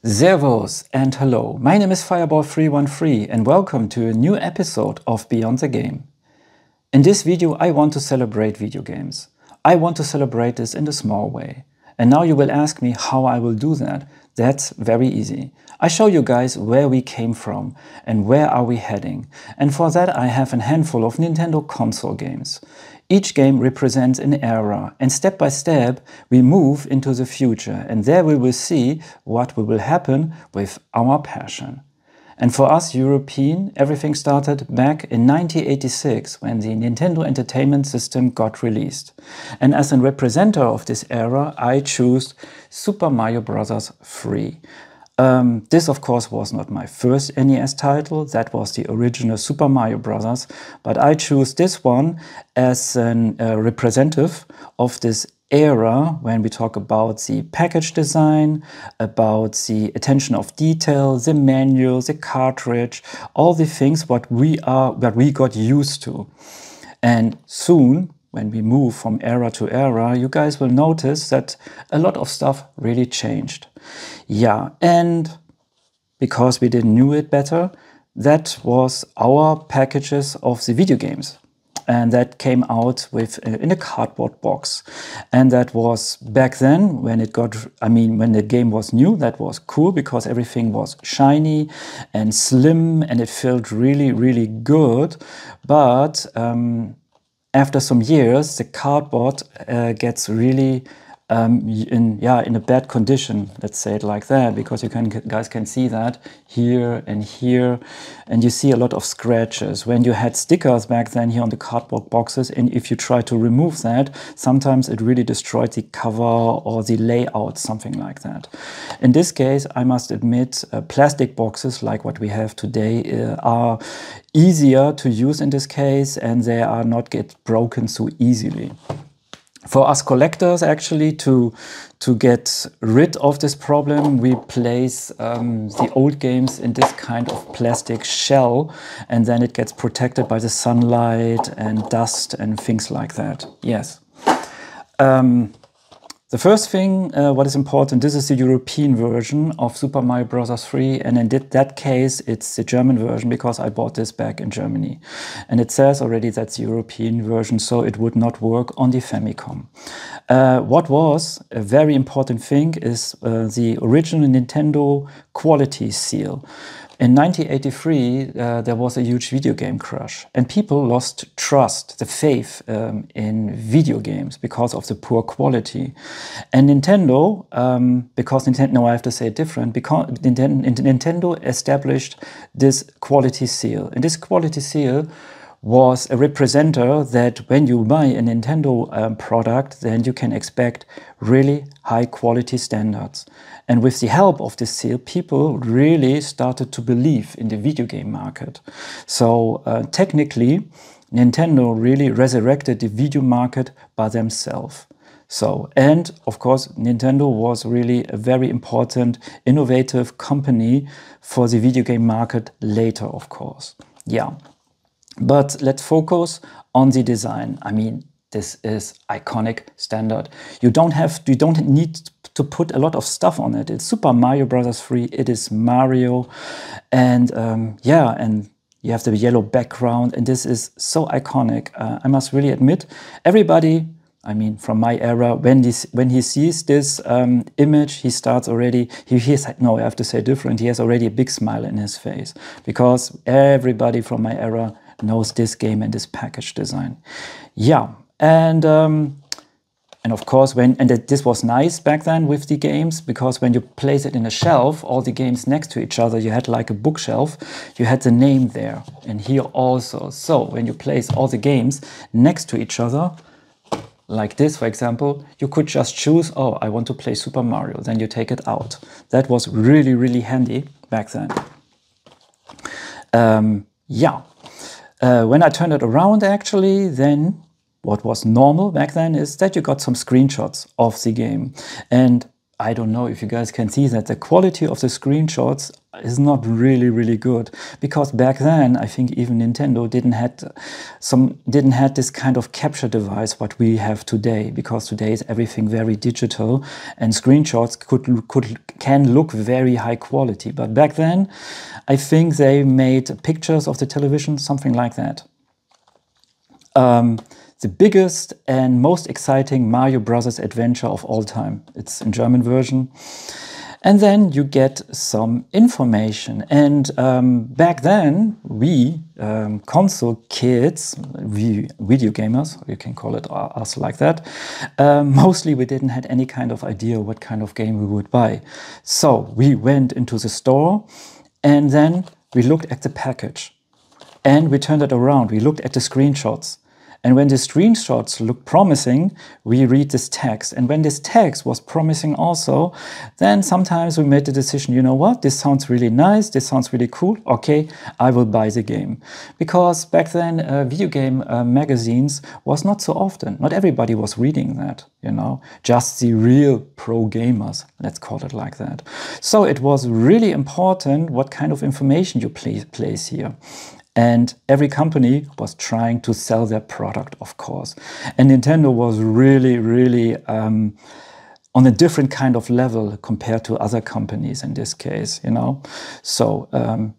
Servus and hello, my name is Fireball313 and welcome to a new episode of Beyond the Game. In this video I want to celebrate video games. I want to celebrate this in a small way. And now you will ask me how I will do that. That's very easy. I show you guys where we came from and where are we heading. And for that I have a handful of Nintendo console games. Each game represents an era, and step by step we move into the future, and there we will see what will happen with our passion. And for us European, everything started back in 1986 when the Nintendo Entertainment System got released. And as a representative of this era, I choose Super Mario Bros. 3. This of course was not my first NES title, that was the original Super Mario Bros. But I choose this one as a representative of this era when we talk about the package design, about the attention of detail, the manual, the cartridge, all the things what we got used to. And soon, when we move from era to era, you guys will notice that a lot of stuff really changed. Yeah, and because we didn't know it better, that was our packages of the video games. And that came out in a cardboard box. And that was back then when when the game was new, that was cool because everything was shiny and slim and it felt really, really good. But after some years, the cardboard gets really in a bad condition, let's say it like that, because you guys can see that here, and you see a lot of scratches. When you had stickers back then here on the cardboard boxes, and if you try to remove that, sometimes it really destroyed the cover or the layout, something like that. In this case, I must admit, plastic boxes like what we have today are easier to use in this case, and they are not get broken so easily. For us collectors, actually, to get rid of this problem, we place the old games in this kind of plastic shell, and then it gets protected by the sunlight and dust and things like that. Yes. The first thing, what is important, this is the European version of Super Mario Bros. 3, and in that case, it's the German version because I bought this back in Germany. And it says already that's the European version, so it would not work on the Famicom. What was a very important thing is the original Nintendo quality seal. In 1983, there was a huge video game crash, and people lost trust, the faith in video games because of the poor quality. And Nintendo, no, I have to say it different, because Nintendo established this quality seal. And this quality seal was a representer that when you buy a Nintendo product, then you can expect really high quality standards. And with the help of this seal, people really started to believe in the video game market. So technically, Nintendo really resurrected the video market by themselves. So, and of course, Nintendo was really a very important, innovative company for the video game market later, of course. Yeah. But let's focus on the design. I mean, this is iconic standard. You don't need to put a lot of stuff on it. It's Super Mario Bros. 3. It is Mario, and yeah, and you have the yellow background, and this is so iconic. I must really admit, everybody, I mean, from my era, when he sees this image, he starts already, no, I have to say different, he has already a big smile in his face, because everybody from my era knows this game and this package design. Yeah, and of course, this was nice back then with the games, because when you place it in a shelf, all the games next to each other, you had like a bookshelf, you had the name there, and here also. So when you place all the games next to each other, like this, for example, you could just choose, oh, I want to play Super Mario, then you take it out. That was really, really handy back then. Yeah. When I turned it around, actually, then what was normal back then is that you got some screenshots of the game. And I don't know if you guys can see that the quality of the screenshots is not really good, because back then I think even Nintendo didn't had this kind of capture device what we have today, because today is everything very digital and screenshots can look very high quality. But back then I think they made pictures of the television, something like that. The biggest and most exciting Mario Brothers adventure of all time. It's in German version. And then you get some information. And back then, we console kids, we video gamers, you can call it us like that, mostly we didn't have any kind of idea what kind of game we would buy. So we went into the store and then we looked at the package and we turned it around. We looked at the screenshots. And when the screenshots look promising, we read this text. And when this text was promising also, then sometimes we made the decision, you know what, this sounds really nice, this sounds really cool, okay, I will buy the game. Because back then, video game magazines was not so often. Not everybody was reading that, you know, just the real pro gamers, let's call it like that. So it was really important what kind of information you place here. And every company was trying to sell their product, of course. And Nintendo was really on a different kind of level compared to other companies in this case, you know. So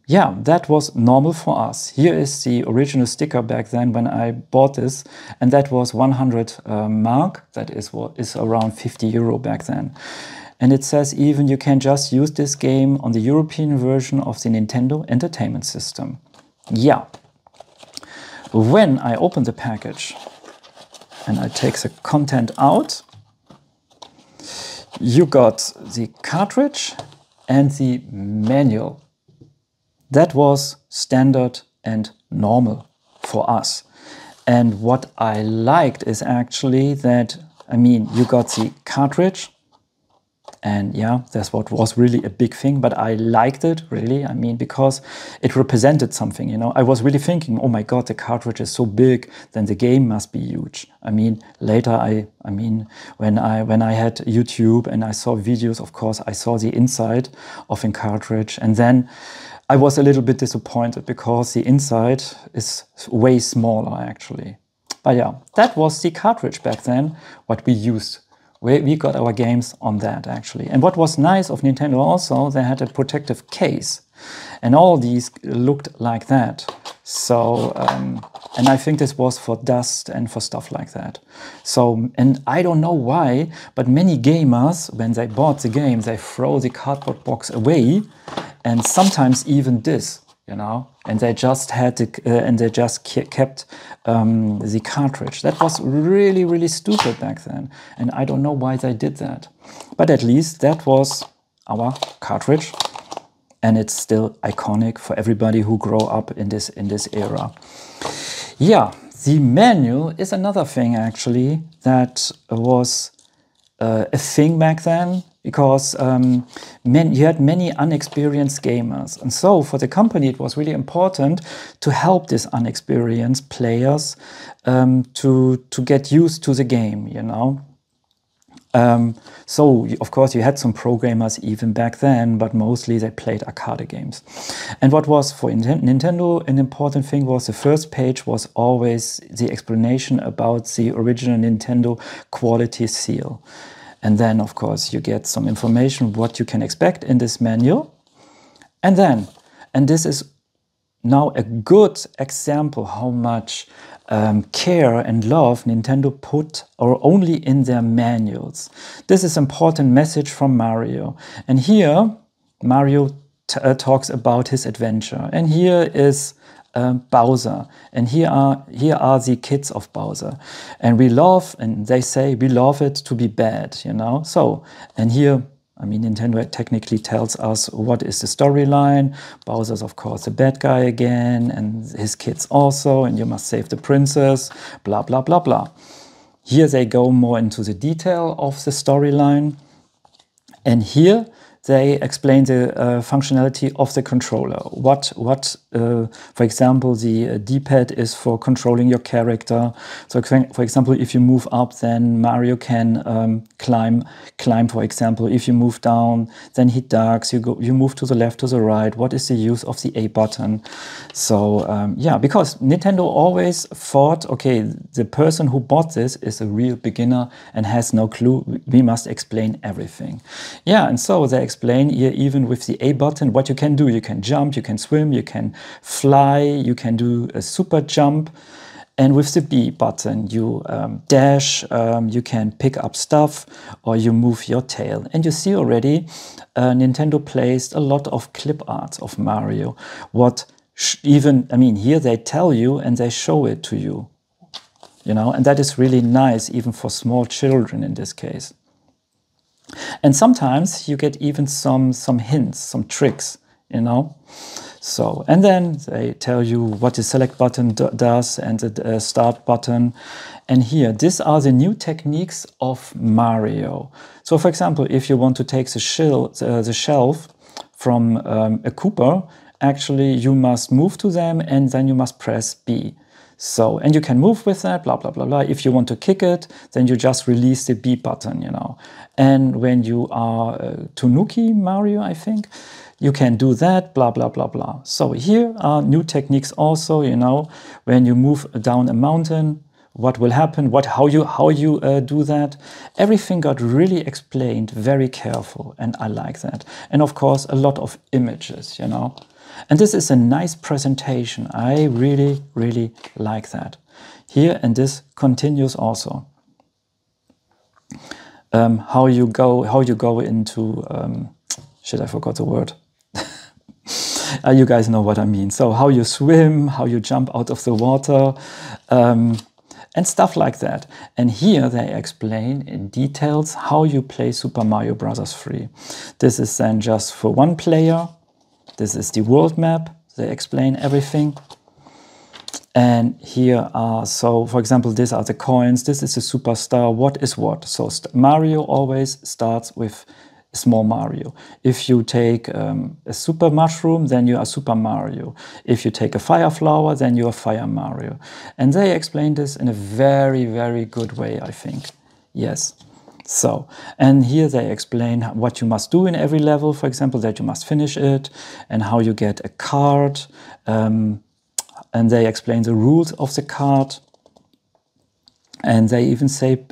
yeah, that was normal for us. Here is the original sticker back then when I bought this, and that was 100 mark. That is what is around 50 euro back then. And it says even you can just use this game on the European version of the Nintendo Entertainment System. Yeah, when I open the package and I take the content out, you got the cartridge and the manual. That was standard and normal for us. And what I liked is actually that, I mean, you got the cartridge. And yeah, that's what was really a big thing, but I liked it really, I mean, because it represented something, you know. I was really thinking, oh my God, the cartridge is so big, then the game must be huge. I mean, later, I mean, when I had YouTube and I saw videos, of course, I saw the inside of a cartridge, and then I was a little bit disappointed because the inside is way smaller actually. But yeah, that was the cartridge back then, what we used. We got our games on that actually. And what was nice of Nintendo also, they had a protective case. And all these looked like that. So, and I think this was for dust and for stuff like that. So, and I don't know why, but many gamers, when they bought the game, they throw the cardboard box away. And sometimes even this, you know, and they just had kept the cartridge. That was really stupid back then, and I don't know why they did that. But at least that was our cartridge, and it's still iconic for everybody who grew up in this era. Yeah, the manual is another thing actually that was a thing back then. Because you had many unexperienced gamers. And so for the company, it was really important to help these unexperienced players to get used to the game, you know. So, of course, you had some programmers even back then, but mostly they played arcade games. And what was for Nintendo an important thing was the first page was always the explanation about the original Nintendo quality seal. And then, of course, you get some information what you can expect in this manual. And then, and this is now a good example how much care and love Nintendo put or only in their manuals. This is important message from Mario. And here, Mario talks about his adventure. And here is Bowser, and here are the kids of Bowser, and we love, and they say we love it to be bad, you know. So, and here, I mean, Nintendo technically tells us what is the storyline. Bowser's of course the bad guy again, and his kids also, and you must save the princess, blah blah blah blah. Here they go more into the detail of the storyline, and here they explain the functionality of the controller. For example, the D-pad is for controlling your character. So, for example, if you move up, then Mario can climb. For example, if you move down, then he ducks. You move to the left, to the right. What is the use of the A button? So yeah, because Nintendo always thought, okay, the person who bought this is a real beginner and has no clue. We must explain everything. Yeah, and so they explain here, even with the A button, what you can do. You can jump, you can swim, you can fly, you can do a super jump. And with the B button, you dash, you can pick up stuff, or you move your tail. And you see already, Nintendo placed a lot of clip arts of Mario. I mean, here they tell you and they show it to you. You know, and that is really nice, even for small children in this case. And sometimes you get even some hints, some tricks, you know. So, and then they tell you what the select button does and the start button. And here, these are the new techniques of Mario. So, for example, if you want to take the shelf from a Koopa, actually you must move to them and then you must press B. So, and you can move with that, blah, blah, blah, blah. If you want to kick it, then you just release the B button, you know. And when you are Tanuki Mario, I think, you can do that, blah, blah, blah, blah. So here are new techniques also, you know, when you move down a mountain, what will happen, how you do that. Everything got really explained, very careful, and I like that. And of course, a lot of images, you know. And this is a nice presentation. I really, really like that. Here, and this continues also. How you go into, shit, I forgot the word. You guys know what I mean. So how you swim, how you jump out of the water, and stuff like that. And here they explain in details how you play Super Mario Bros. 3. This is then just for one player. This is the world map. They explain everything. And here are, so for example, these are the coins. This is the superstar. What is what? So Mario always starts with small Mario. If you take a super mushroom, then you are Super Mario. If you take a fire flower, then you are Fire Mario. And they explain this in a very, very good way, I think. Yes. So, and here they explain what you must do in every level, for example, that you must finish it, and how you get a card. And they explain the rules of the card. And they even say,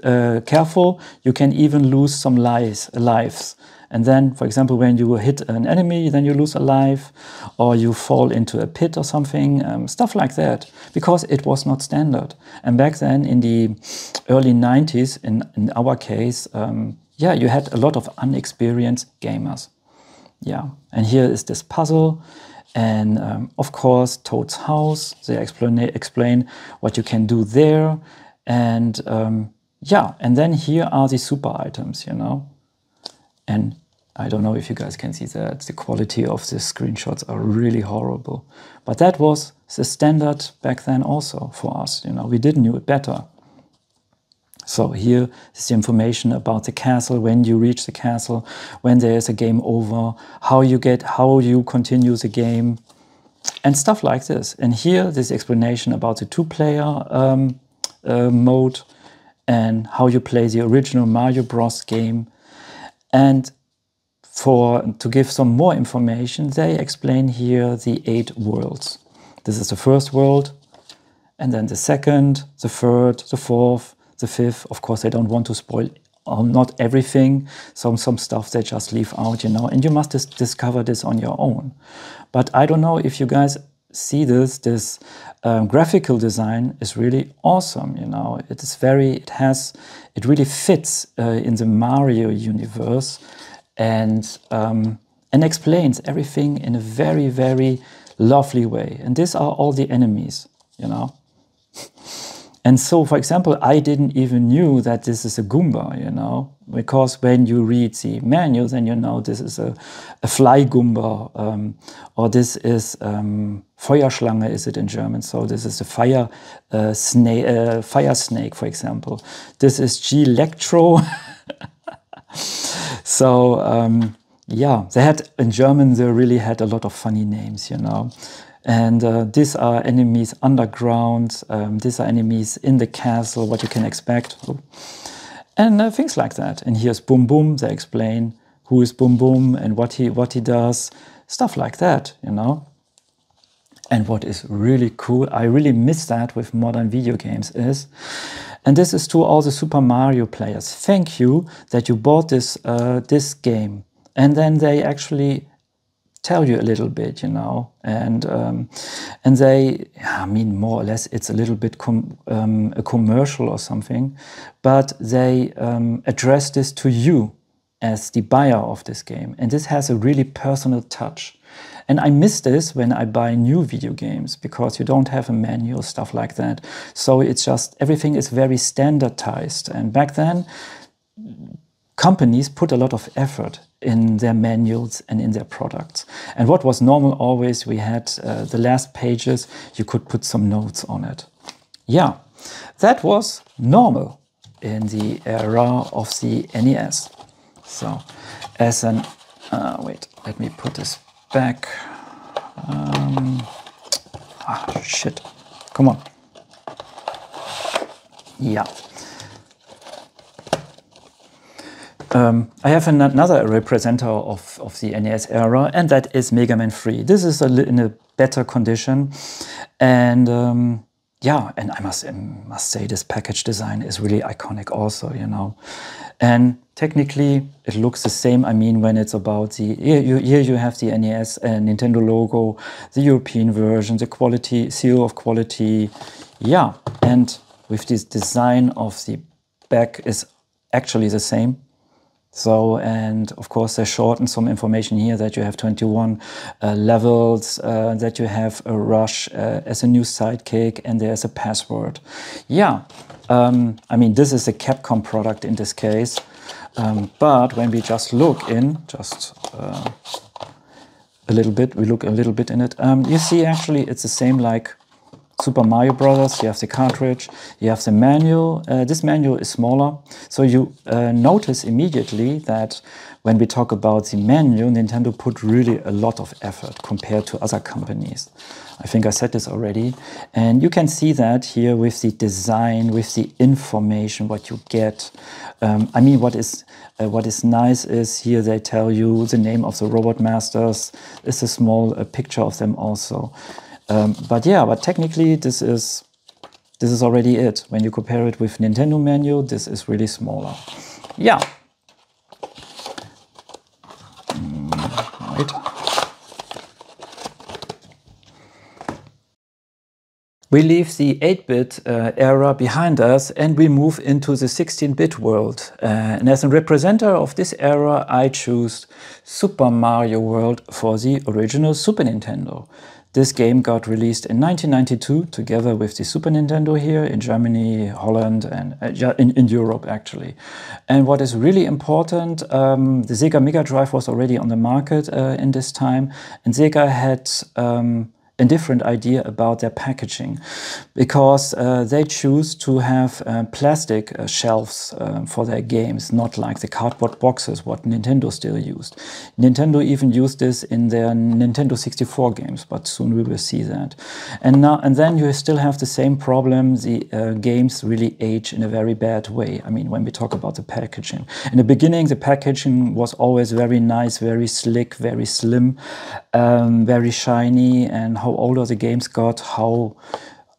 careful, you can even lose some lives. And then, for example, when you hit an enemy, then you lose a life, or you fall into a pit or something, stuff like that, because it was not standard. And back then, in the early 90s, in our case, yeah, you had a lot of unexperienced gamers. Yeah, and here is this puzzle. And of course, Toad's house. They explain what you can do there. And yeah, and then here are the super items, you know. And I don't know if you guys can see that. The quality of the screenshots are really horrible. But that was the standard back then also for us, you know. We didn't know it better. So here is the information about the castle, when you reach the castle, when there is a game over, how you continue the game, and stuff like this. And here, this explanation about the two-player mode and how you play the original Mario Bros. Game. And to give some more information, they explain here the 8 worlds. This is the first world, and then the second, the third, the fourth, the fifth. Of course, they don't want to spoil not everything. Some stuff they just leave out, you know, and you must discover this on your own. But I don't know if you guys see this graphical design is really awesome, you know. It really fits in the Mario universe, and explains everything in a very, very lovely way. And these are all the enemies, you know. And so, for example, I didn't even knew that this is a Goomba, you know, because when you read the menu, then you know this is a fly Goomba, or this is Feuerschlange, is it in German? So this is a fire snake, for example. This is G-Electro. So yeah, they had, in German, they really had a lot of funny names, you know. And these are enemies underground, these are enemies in the castle, what you can expect. And things like that. And here's Boom Boom, they explain who is Boom Boom and what he does, stuff like that, you know. And what is really cool, I really miss that with modern video games is, and this is to all the Super Mario players, thank you that you bought this, this game. And then they actually tell you a little bit, you know, and they, I mean, more or less, it's a little bit a commercial or something, but they address this to you as the buyer of this game, and this has a really personal touch. And I miss this when I buy new video games, because you don't have a menu, stuff like that. So it's just, everything is very standardized. And back then, companies put a lot of effort in their manuals and in their products. And what was normal always, we had the last pages, you could put some notes on it. Yeah, that was normal in the era of the NES. So as an, wait, let me put this back. Shit, come on. Yeah. I have another representative of the NES era, and that is Mega Man 3. This is in a better condition, and yeah, and I must say this package design is really iconic also, you know. And technically it looks the same. I mean, when it's about the, here you have the NES and Nintendo logo, the European version, the quality, seal of quality. Yeah, and with this design of the back is actually the same. So, and of course they shorten some information here that you have 21 levels, that you have a rush as a new sidekick, and there's a password. Yeah, I mean, this is a Capcom product in this case, but when we just look in, a little bit, we look a little bit in it, you see actually it's the same like Super Mario Brothers. You have the cartridge, you have the manual. This manual is smaller, so you notice immediately that when we talk about the manual, Nintendo put really a lot of effort compared to other companies. I think I said this already, and you can see that here with the design, with the information, what you get. I mean, what is nice is here they tell you the name of the Robot Masters. It's a small picture of them also. But yeah, but technically this is already it. When you compare it with Nintendo manual, this is really smaller. Yeah. Wait. We leave the 8-bit era behind us and we move into the 16-bit world. And as a representative of this era, I choose Super Mario World for the original Super Nintendo. This game got released in 1992 together with the Super Nintendo here in Germany, Holland, and in Europe actually. And what is really important, the Sega Mega Drive was already on the market in this time, and Sega had a different idea about their packaging, because they choose to have plastic shelves for their games, not like the cardboard boxes what Nintendo still used. Nintendo even used this in their Nintendo64 games, but soon we will see that. And then you still have the same problem. The games really age in a very bad way. I mean, when we talk about the packaging. In the beginning, the packaging was always very nice, very slick, very slim, very shiny, and how older the games got, how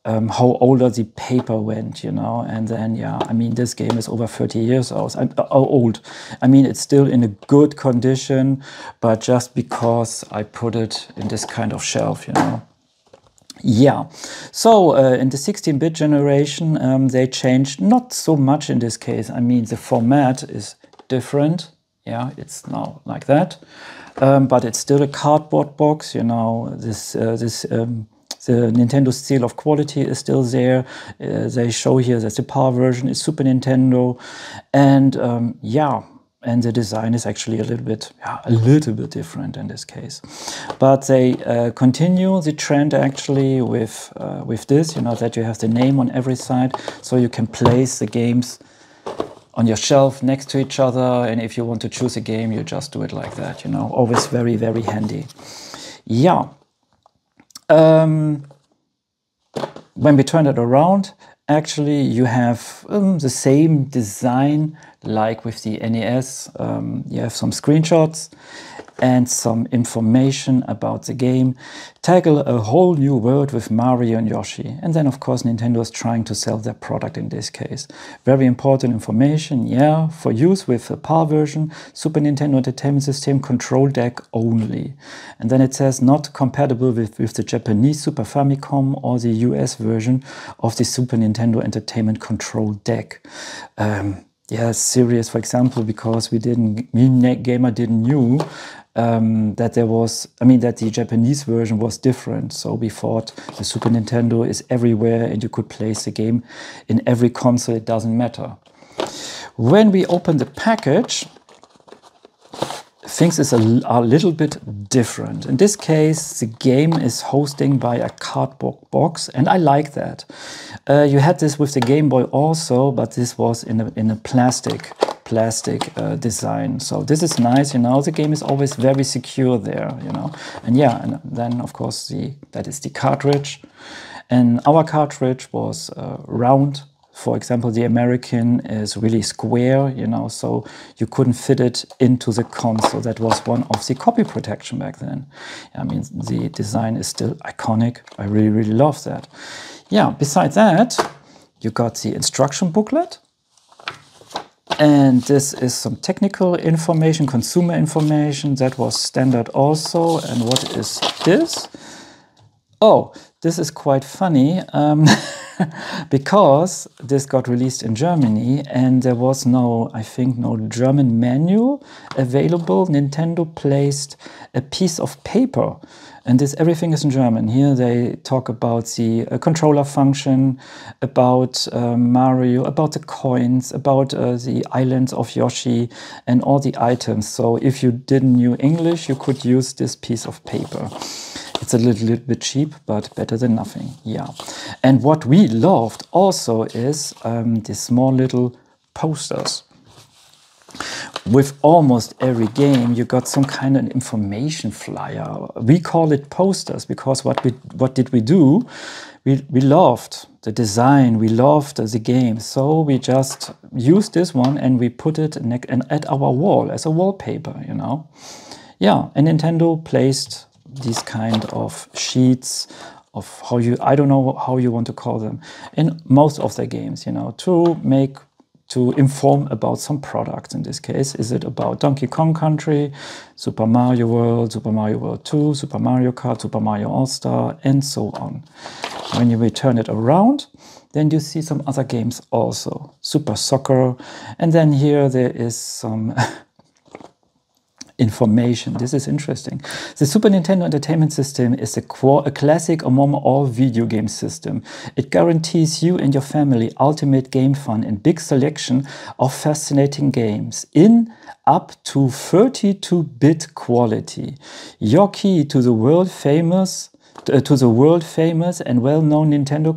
older the paper went, you know. And then, yeah, I mean, this game is over 30 years old. I mean, it's still in a good condition, but just because I put it in this kind of shelf, you know. Yeah, so in the 16-bit generation, they changed not so much in this case. I mean, the format is different. Yeah, it's now like that. But it's still a cardboard box, you know. The Nintendo seal of quality is still there. They show here that the PAL version is Super Nintendo, and yeah, and the design is actually a little bit different in this case. But they continue the trend actually with this, you know, that you have the name on every side, so you can place the games on your shelf next to each other, and if you want to choose a game, you just do it like that, you know, always very, very handy. Yeah. When we turn it around, actually you have the same design like with the NES. You have some screenshots and some information about the game. Tackle a whole new world with Mario and Yoshi. And then of course Nintendo is trying to sell their product in this case. Very important information, yeah, for use with the PAL version, Super Nintendo Entertainment System control deck only. And then it says not compatible with the Japanese Super Famicom or the US version of the Super Nintendo Entertainment Control Deck. Yeah, serious, for example, because we gamer didn't knew that there was, that the Japanese version was different. So we thought the Super Nintendo is everywhere and you could place the game in every console, it doesn't matter. When we open the package, things is a little bit different. In this case, the game is hosting by a cardboard box, and I like that. You had this with the Game Boy also, but this was in a plastic design. So this is nice, you know. The game is always very secure there, you know. And yeah, and then of course that is the cartridge, and our cartridge was round. For example, the American is really square, you know, so you couldn't fit it into the console. That was one of the copy protection back then. I mean, the design is still iconic. I really, really love that. Yeah, besides that, you got the instruction booklet. And this is some technical information, consumer information. That was standard also. And what is this? Oh, this is quite funny. Because this got released in Germany and there was no German manual available, Nintendo placed a piece of paper, and everything is in German. Here they talk about the controller function, about Mario, about the coins, about the islands of Yoshi and all the items. So if you didn't know English, you could use this piece of paper. It's a little bit cheap, but better than nothing, yeah. And what we loved also is the small little posters. With almost every game, you got some kind of information flyer. We call it posters because what did we do? We loved the design, we loved the game, so we just used this one and we put it at our wall as a wallpaper, you know. Yeah, and Nintendo placed these kind of sheets of I don't know how you want to call them, in most of their games, you know, to inform about some products. In this case, is it about Donkey Kong Country, Super Mario World 2, Super Mario Kart, Super Mario All-Star, and so on. When you turn it around, then you see some other games also, Super Soccer, and then here there is some information. This is interesting. The Super Nintendo Entertainment System is a classic among all video game systems. It guarantees you and your family ultimate game fun and big selection of fascinating games in up to 32-bit quality. Your key to the world famous and well-known Nintendo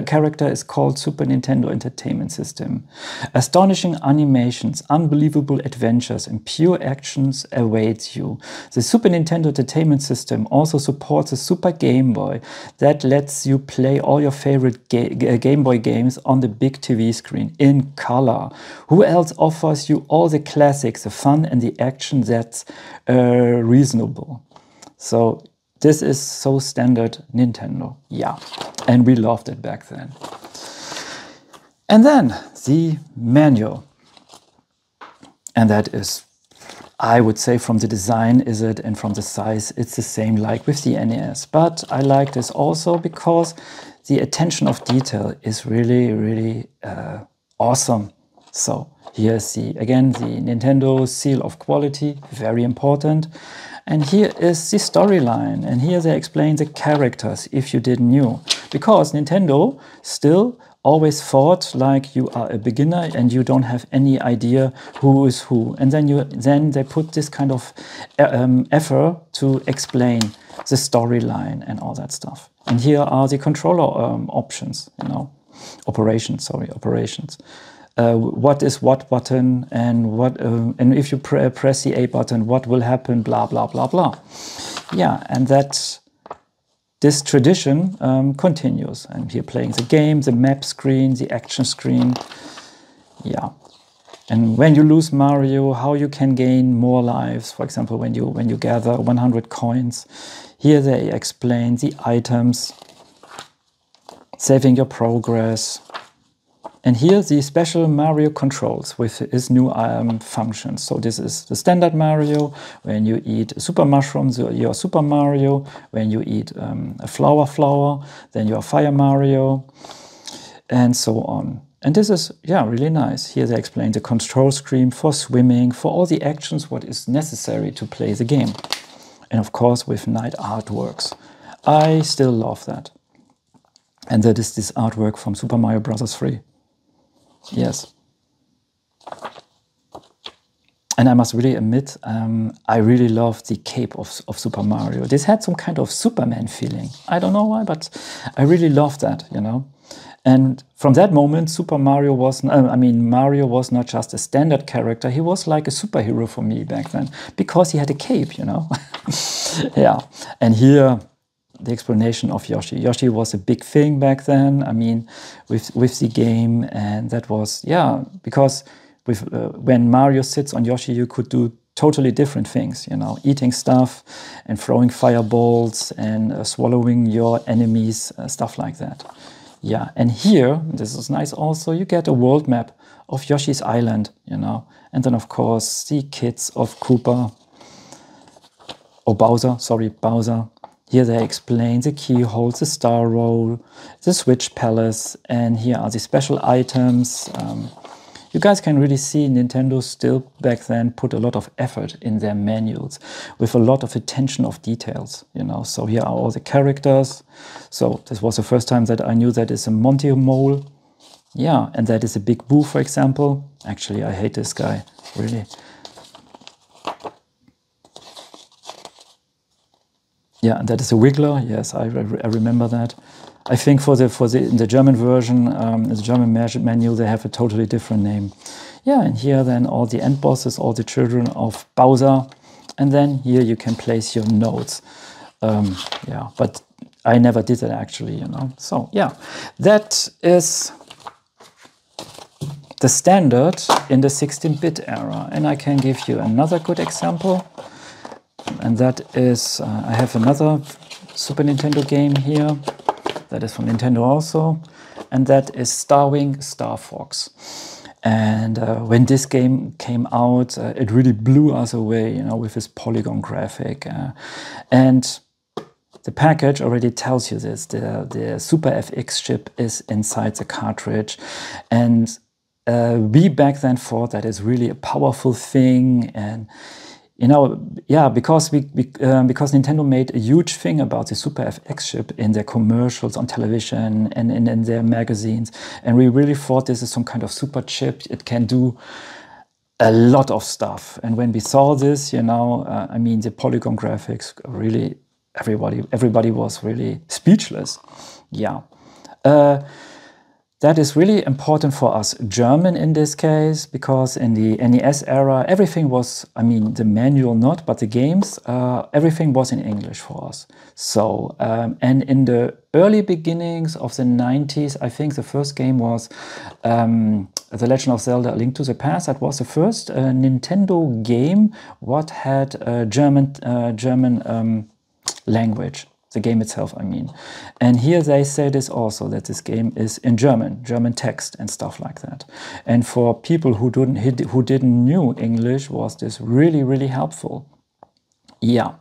character is called Super Nintendo Entertainment System. Astonishing animations, unbelievable adventures, and pure actions await you. The Super Nintendo Entertainment System also supports a Super Game Boy that lets you play all your favorite Game Boy games on the big TV screen in color. Who else offers you all the classics, the fun and the action that's reasonable? So this is so standard Nintendo, yeah, and we loved it back then. And then the manual, and that is, I would say from the design and from the size, it's the same like with the NES. But I like this also because the attention of detail is really, really awesome. So here's again the Nintendo seal of quality, very important. And here is the storyline, and here they explain the characters if you didn't know. Because Nintendo still always thought like you are a beginner and you don't have any idea who is who. And then they put this kind of effort to explain the storyline and all that stuff. And here are the controller options, you know, operations. what is what button, and what and if you press the A button, what will happen, blah blah blah blah. Yeah, and that this tradition continues. And here playing the game, the map screen, the action screen. Yeah. And when you lose Mario, how you can gain more lives. For example, when you gather 100 coins, here they explain the items, saving your progress. And here the special Mario controls with his new functions. So this is the standard Mario. When you eat super mushrooms, you're Super Mario. When you eat a flower, then you're Fire Mario, and so on. And this is, yeah, really nice. Here they explain the control scheme for swimming, for all the actions, what is necessary to play the game. And of course with night artworks. I still love that. And that is this artwork from Super Mario Bros. 3. Yes. And I must really admit, I really love the cape of Super Mario. This had some kind of Superman feeling. I don't know why, but I really love that, you know. And from that moment, Mario was not just a standard character, he was like a superhero for me back then, because he had a cape, you know. Yeah, and here, the explanation of Yoshi. Yoshi was a big thing back then, I mean, with the game, and that was, yeah, because with when Mario sits on Yoshi, you could do totally different things, you know, eating stuff, and throwing fireballs, and swallowing your enemies, stuff like that. Yeah, and here, this is nice also, you get a world map of Yoshi's Island, you know. And then, of course, the kids of Koopa, or Bowser, sorry, Bowser. Here they explain the keyholes, the star roll, the switch palace, and here are the special items. You guys can really see Nintendo still back then put a lot of effort in their manuals with a lot of attention of details, you know. So here are all the characters. So this was the first time that I knew that is a Monty Mole. Yeah, and that is a Big Boo, for example. Actually, I hate this guy, really. Yeah, and that is a Wiggler. Yes, I remember that. I think in the German version, the German manual, they have a totally different name. Yeah, and here then all the end bosses, all the children of Bowser, and then here you can place your notes. Yeah, but I never did that actually, you know. So yeah, that is the standard in the 16-bit era, and I can give you another good example, and that is I have another Super Nintendo game here. That is from Nintendo also, and that is Starwing Star Fox. And when this game came out, it really blew us away, you know, with this polygon graphic. And the package already tells you this. The Super FX chip is inside the cartridge, and we back then thought that is really a powerful thing. And you know, yeah, because Nintendo made a huge thing about the Super FX chip in their commercials on television and in their magazines, and we really thought this is some kind of super chip. It can do a lot of stuff. And when we saw this, you know, I mean, the polygon graphics, really, everybody was really speechless. Yeah. That is really important for us German in this case, because in the NES era, everything was, I mean, the manual not, but the games, everything was in English for us. So, and in the early beginnings of the 90s, I think the first game was The Legend of Zelda: A Link to the Past. That was the first Nintendo game what had German language. The game itself, I mean. And here they say this also, that this game is in German text and stuff like that. And for people who didn't knew English, was this really, really helpful. Yeah.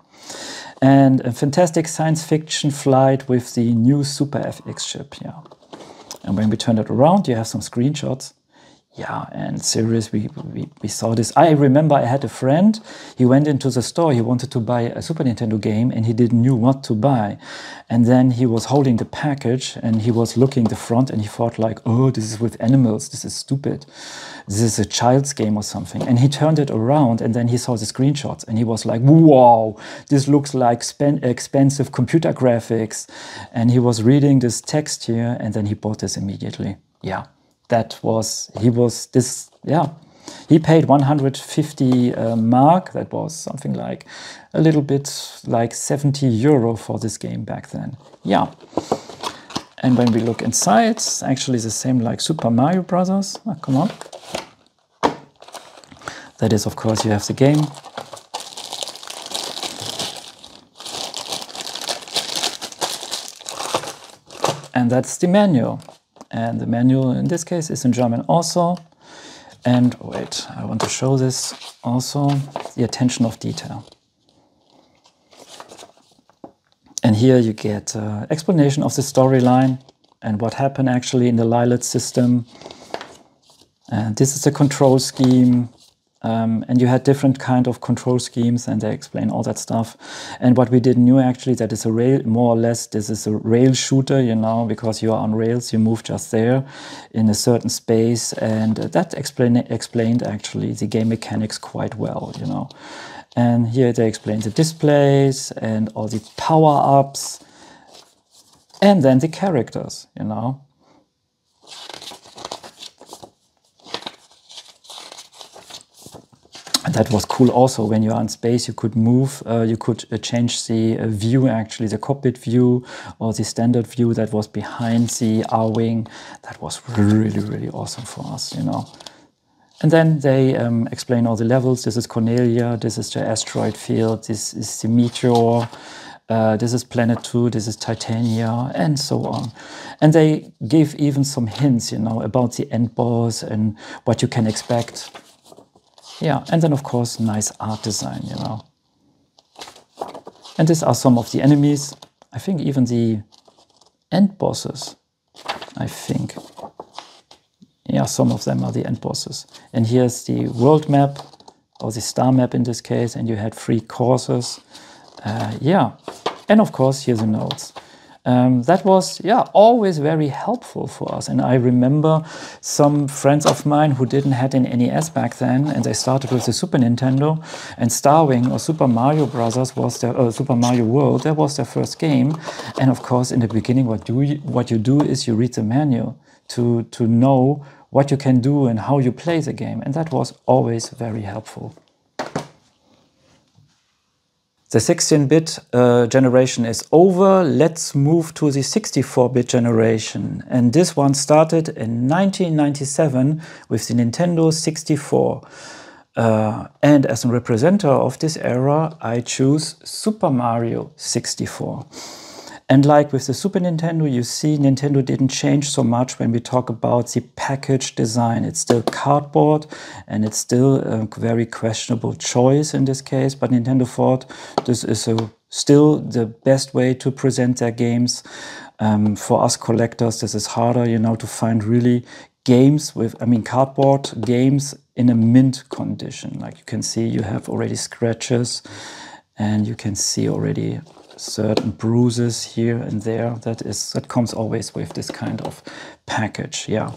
And a fantastic science fiction flight with the new Super FX chip, yeah. And when we turn it around, you have some screenshots. Yeah, and seriously, we saw this. I remember I had a friend, he went into the store, he wanted to buy a Super Nintendo game and he didn't know what to buy. And then he was holding the package and he was looking the front and he thought like, oh, this is with animals, this is stupid. This is a child's game or something. And he turned it around and then he saw the screenshots and he was like, wow, this looks like expensive computer graphics. And he was reading this text here and then he bought this immediately. Yeah. he paid 150 mark. That was something like a little bit like 70 euro for this game back then. Yeah. And when we look inside, it's actually the same like Super Mario Brothers. Oh, come on. That is, of course, you have the game. And that's the manual. And the manual in this case is in German also. And wait, I want to show this also, the attention of detail. And here you get explanation of the storyline and what happened actually in the Lilith system. And this is the control scheme. And you had different kind of control schemes, and they explain all that stuff. And what we did new actually, that is a rail, more or less, this is a rail shooter, you know, because you are on rails, you move just there in a certain space. And that explained actually the game mechanics quite well, you know. And here they explain the displays and all the power-ups, and then the characters, you know. And that was cool also. When you are in space, you could move, you could change the view, actually, the cockpit view or the standard view that was behind the R-wing. That was really, really awesome for us, you know. And then they explain all the levels. This is Cornelia, this is the asteroid field, this is the meteor, this is Planet 2, this is Titania, and so on. And they give even some hints, you know, about the end boss and what you can expect. Yeah, and then of course, nice art design, you know. And these are some of the enemies. I think even the end bosses, I think. Yeah, some of them are the end bosses. And here's the world map, or the star map in this case, and you had 3 courses. Yeah, and of course, here's the notes. That was, yeah, always very helpful for us. And I remember some friends of mine who didn't have an NES back then, and they started with the Super Nintendo, and Starwing or Super Mario Brothers was their, Super Mario World, that was their first game. And of course, in the beginning, what you do is you read the manual to know what you can do and how you play the game. And that was always very helpful. The 16-bit generation is over. Let's move to the 64-bit generation. And this one started in 1997 with the Nintendo 64. And as a representative of this era, I choose Super Mario 64. And like with the Super Nintendo, you see Nintendo didn't change so much when we talk about the package design. It's still cardboard, and it's still a very questionable choice in this case. But Nintendo thought this is still the best way to present their games. For us collectors, this is harder, you know, to find really games with, I mean, cardboard games in a mint condition. Like you can see, you have already scratches, and you can see already certain bruises here and there. That comes always with this kind of package, yeah.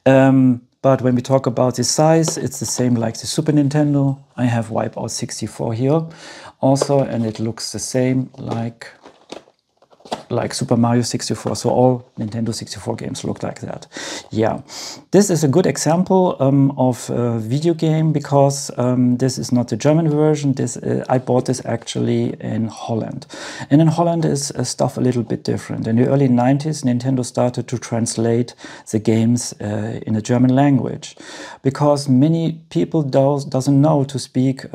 But when we talk about the size, it's the same like the Super Nintendo. I have Wipeout 64 here also, and it looks the same like Super Mario 64. So all Nintendo 64 games look like that. Yeah, this is a good example of a video game, because this is not the German version. I bought this actually in Holland. And in Holland is stuff a little bit different. In the early 90s, Nintendo started to translate the games in the German language, because many people doesn't know to speak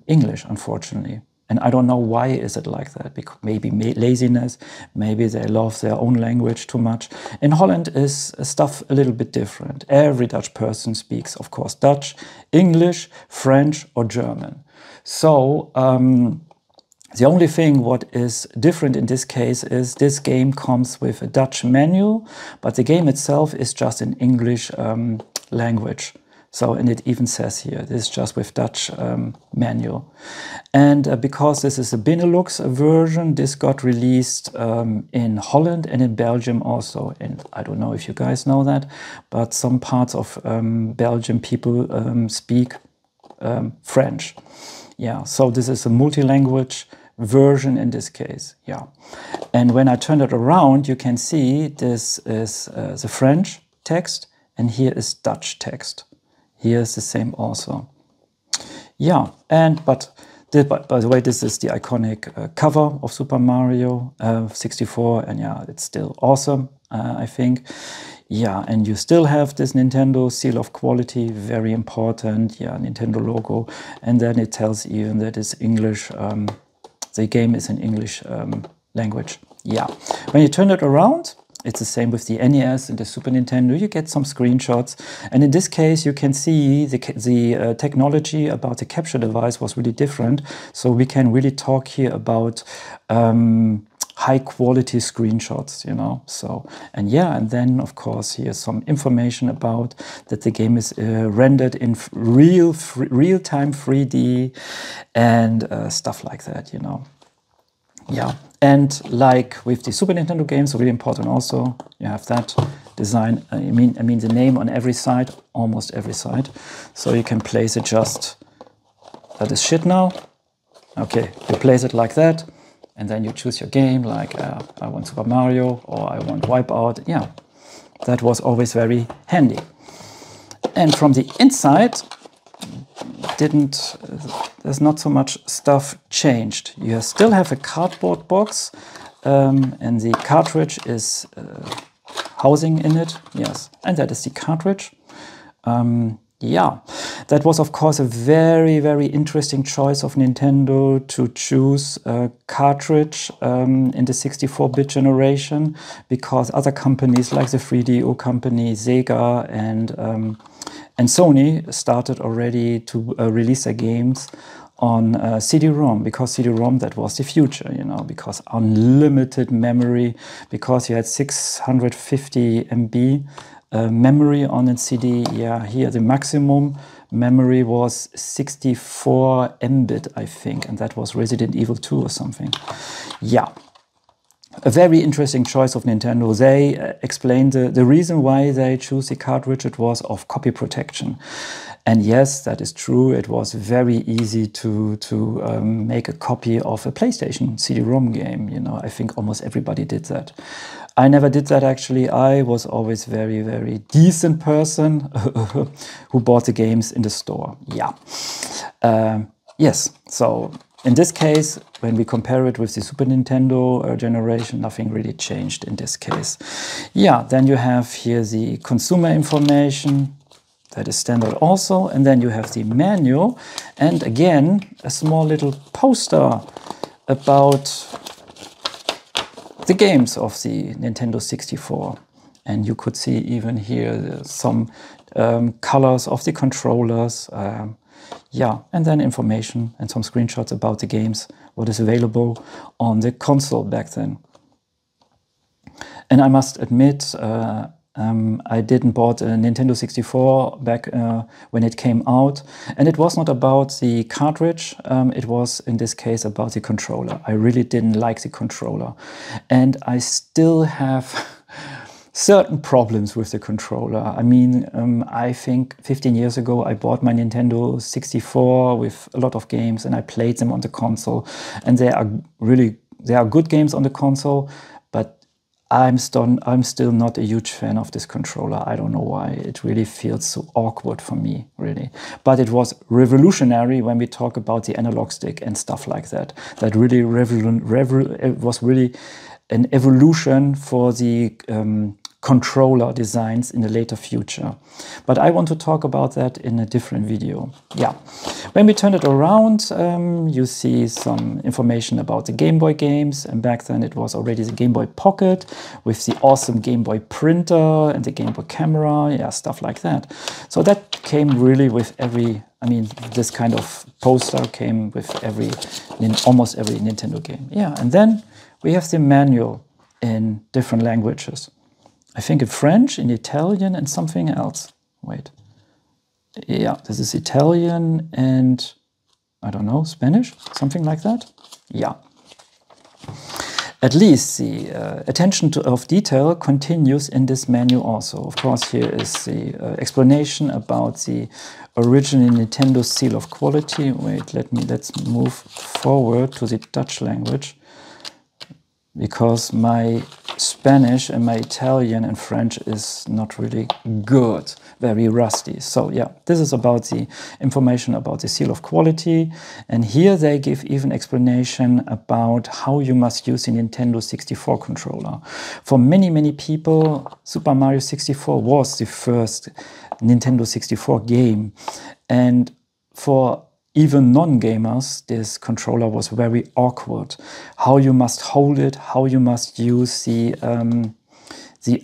English, unfortunately. And I don't know why is it like that. Because maybe laziness, maybe they love their own language too much. In Holland is stuff a little bit different. Every Dutch person speaks, of course, Dutch, English, French, or German. So the only thing what is different in this case is this game comes with a Dutch manual, but the game itself is just in English language. So, and it even says here, this is just with Dutch manual. And because this is a Benelux version, this got released in Holland and in Belgium also. And I don't know if you guys know that, but some parts of Belgium people speak French. Yeah, so this is a multi-language version in this case, yeah. And when I turn it around, you can see this is the French text, and here is Dutch text. Here is the same also. Yeah, and by the way, this is the iconic cover of Super Mario 64, and yeah, it's still awesome, I think. Yeah, and you still have this Nintendo seal of quality, very important. Yeah, Nintendo logo, and then it tells even that it's English. The game is in English language. Yeah, when you turn it around, it's the same with the NES and the Super Nintendo. You get some screenshots, and in this case, you can see the technology about the capture device was really different. So we can really talk here about high quality screenshots, you know. So, and yeah, and then of course here's some information about that the game is rendered in real-time 3D and stuff like that, you know. Yeah, and like with the Super Nintendo games, really important also, you have that design. I mean the name on every side, almost every side. So you can place it just, that is shit now. Okay, you place it like that, and then you choose your game, like I want Super Mario or I want Wipeout. Yeah, that was always very handy. And from the inside, there's not so much stuff changed. You still have a cardboard box, and the cartridge is housing in it. Yes, and that is the cartridge. Yeah, that was of course a very, very interesting choice of Nintendo to choose a cartridge in the 64-bit generation, because other companies like the 3DO company, Sega, and Sony started already to release their games on CD-ROM, because CD-ROM, that was the future, you know, because unlimited memory, because you had 650 MB memory on a CD. Yeah, here the maximum memory was 64 Mbit, I think, and that was Resident Evil 2 or something. Yeah. A very interesting choice of Nintendo. They explained the reason why they choose the cartridge. It was of copy protection. And yes, that is true. It was very easy to make a copy of a PlayStation CD-ROM game. You know, I think almost everybody did that. I never did that actually. I was always very, very decent person who bought the games in the store. Yeah. Yes. So in this case, when we compare it with the Super Nintendo generation, nothing really changed in this case. Yeah, then you have here the consumer information. That is standard also. And then you have the manual. And again, a small little poster about the games of the Nintendo 64. And you could see even here some colors of the controllers. Yeah, and then information and some screenshots about the games, what is available on the console back then. And I must admit, I didn't bought a Nintendo 64 back when it came out. And it was not about the cartridge, it was in this case about the controller. I really didn't like the controller. And I still have certain problems with the controller. I mean, I think 15 years ago I bought my Nintendo 64 with a lot of games and I played them on the console. And they are good games on the console, but I'm still not a huge fan of this controller. I don't know why. It really feels so awkward for me, really. But it was revolutionary when we talk about the analog stick and stuff like that. That really it was really an evolution for the controller designs in the later future. But I want to talk about that in a different video. Yeah. When we turn it around, you see some information about the Game Boy games. And back then it was already the Game Boy Pocket with the awesome Game Boy printer and the Game Boy camera. Yeah, stuff like that. So that came really with every, I mean, this kind of poster came with almost every Nintendo game. Yeah, and then we have the manual in different languages. I think in French, in Italian, and something else. Wait. Yeah, this is Italian and, I don't know, Spanish? Something like that? Yeah. At least the attention of detail continues in this menu also. Of course, here is the explanation about the original Nintendo seal of quality. Wait, let's move forward to the Dutch language. because my Spanish and my Italian and French is not really good, very rusty. So yeah, this is about the information about the seal of quality. And here they give even explanation about how you must use the Nintendo 64 controller. For many, many people, Super Mario 64 was the first Nintendo 64 game. And for even non-gamers, this controller was very awkward. How you must hold it, how you must use the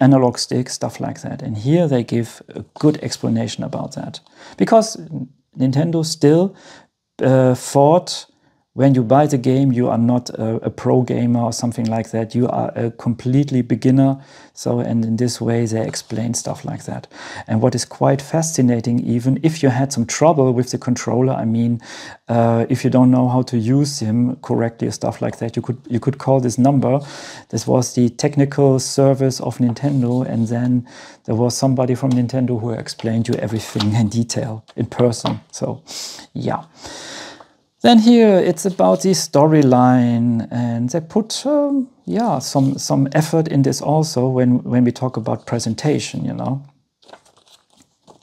analog stick, stuff like that. And here they give a good explanation about that. Because Nintendo still thought when you buy the game, you are not a pro gamer or something like that. You are a completely beginner. So, and in this way, they explain stuff like that. And what is quite fascinating, even if you had some trouble with the controller, I mean, if you don't know how to use him correctly or stuff like that, you could call this number. This was the technical service of Nintendo. And then there was somebody from Nintendo who explained you everything in detail in person. So, yeah. Then here it's about the storyline, and they put yeah, some effort in this also when we talk about presentation, you know.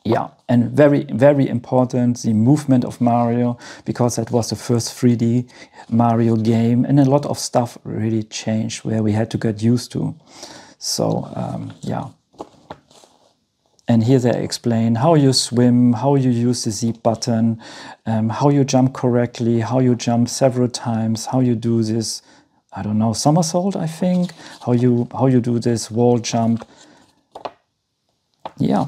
Yeah, and very, very important, the movement of Mario, because that was the first 3D Mario game, and a lot of stuff really changed where we had to get used to. So yeah. And here they explain how you swim, how you use the Z button, how you jump correctly, how you jump several times, how you do this, I don't know, somersault, I think, how you do this wall jump. Yeah.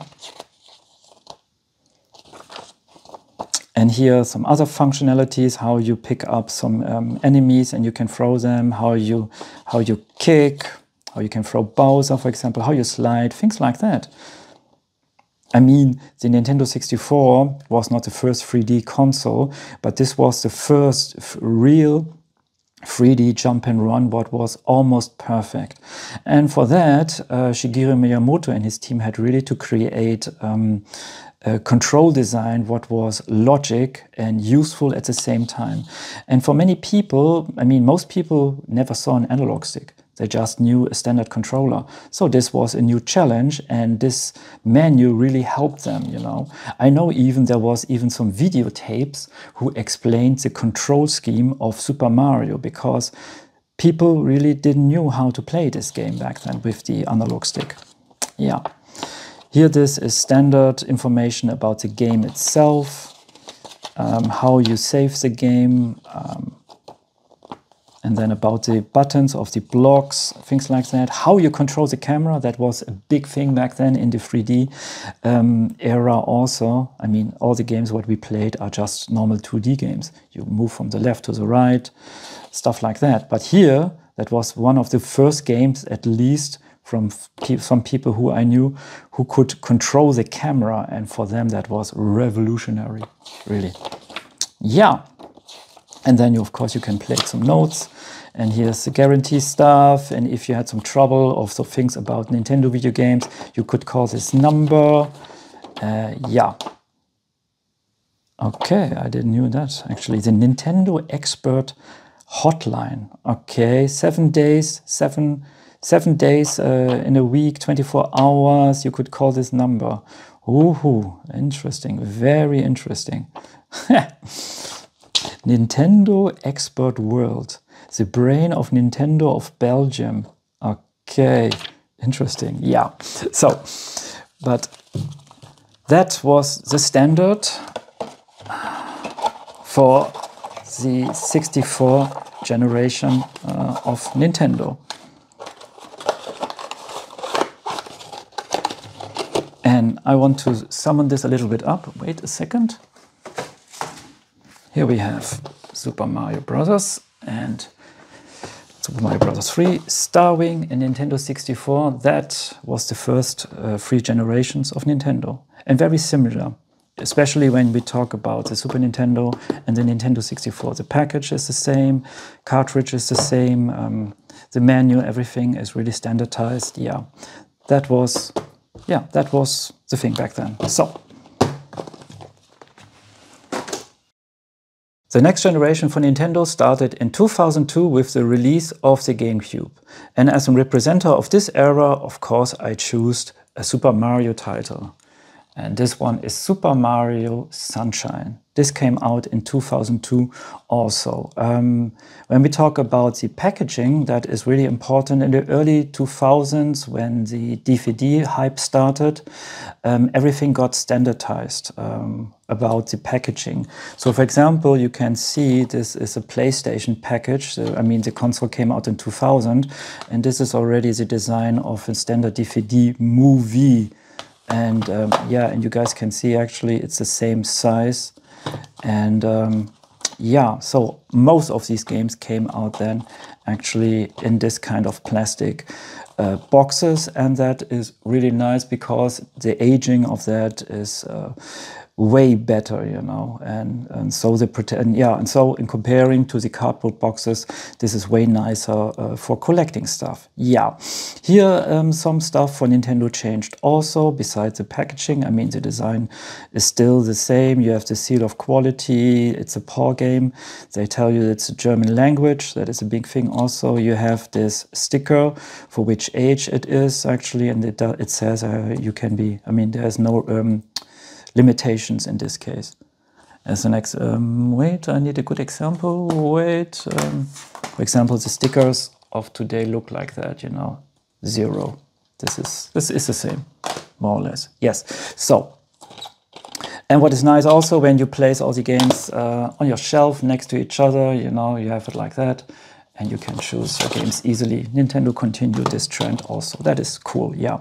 And here some other functionalities, how you pick up some enemies and you can throw them, how you kick, how you can throw Bowser, for example, how you slide, things like that. I mean, the Nintendo 64 was not the first 3D console, but this was the first real 3D jump and run, what was almost perfect. And for that, Shigeru Miyamoto and his team had really to create a control design what was logic and useful at the same time. And for many people, I mean, most people never saw an analog stick. They just knew a standard controller. So this was a new challenge, and this menu really helped them, you know. I know even there was even some videotapes who explained the control scheme of Super Mario, because people really didn't know how to play this game back then with the analog stick. Yeah. Here this is standard information about the game itself, how you save the game, and then about the buttons of the blocks, things like that. How you control the camera, that was a big thing back then in the 3D era also. I mean, all the games what we played are just normal 2D games. You move from the left to the right, stuff like that. But here, that was one of the first games, at least from some people who I knew, who could control the camera. And for them, that was revolutionary, really. Yeah. And then, of course, you can play some notes. And here's the guarantee stuff. And if you had some trouble or some things about Nintendo video games, you could call this number. Yeah. Okay, I didn't know that, actually. The Nintendo Expert Hotline. Okay, 7 days, seven days in a week, 24 hours. You could call this number. Ooh, interesting. Very interesting. Nintendo Expert World, the brain of Nintendo of Belgium. Okay, interesting. Yeah. So, but that was the standard for the 64 generation of Nintendo. And I want to summon this a little bit up. Wait a second. Here we have Super Mario Bros. And Super Mario Bros. 3, Starwing, and Nintendo 64. That was the first 3 generations of Nintendo. And very similar, especially when we talk about the Super Nintendo and the Nintendo 64. The package is the same, cartridge is the same, the menu, everything is really standardized. Yeah, that was the thing back then. So. The next generation for Nintendo started in 2002 with the release of the GameCube. And as a representative of this era, of course, I chose a Super Mario title. And this one is Super Mario Sunshine. This came out in 2002 also. When we talk about the packaging, that is really important. In the early 2000s, when the DVD hype started, everything got standardized about the packaging. So for example, you can see this is a PlayStation package. I mean, the console came out in 2000, and this is already the design of a standard DVD movie. And yeah, and you guys can see actually it's the same size. And yeah, so most of these games came out then actually in this kind of plastic boxes, and that is really nice because the aging of that is way better, you know, and so and so in comparing to the cardboard boxes, this is way nicer for collecting stuff. Yeah, here some stuff for Nintendo changed also besides the packaging. I mean, the design is still the same. You have the seal of quality. It's a PAW game. They tell you it's a German language. That is a big thing. Also, you have this sticker for which age it is actually, and it says you can be. I mean, there's no limitations in this case. As the next, wait, I need a good example. Wait, for example, the stickers of today look like that, you know, 0. This is the same, more or less. Yes. So, and what is nice also when you place all the games on your shelf next to each other, you know, you have it like that. And you can choose your games easily. Nintendo continued this trend also. That is cool, yeah.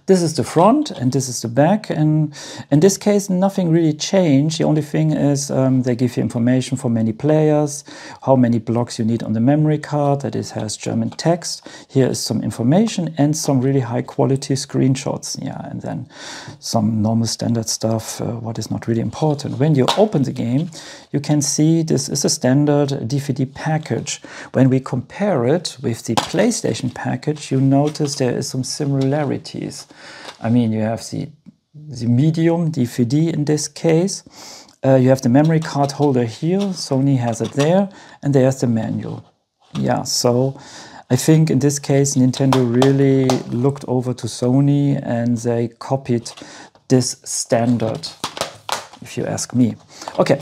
This is the front and this is the back. And in this case, nothing really changed. The only thing is they give you information for many players, how many blocks you need on the memory card, that it has German text. Here is some information and some really high quality screenshots. Yeah, and then some normal standard stuff, what is not really important. When you open the game, you can see this is a standard DVD package. When we compare it with the PlayStation package, you notice there is some similarities. I mean, you have the medium DVD in this case. You have the memory card holder here. Sony has it there, and there's the manual. Yeah, so I think in this case, Nintendo really looked over to Sony and they copied this standard, if you ask me. Okay.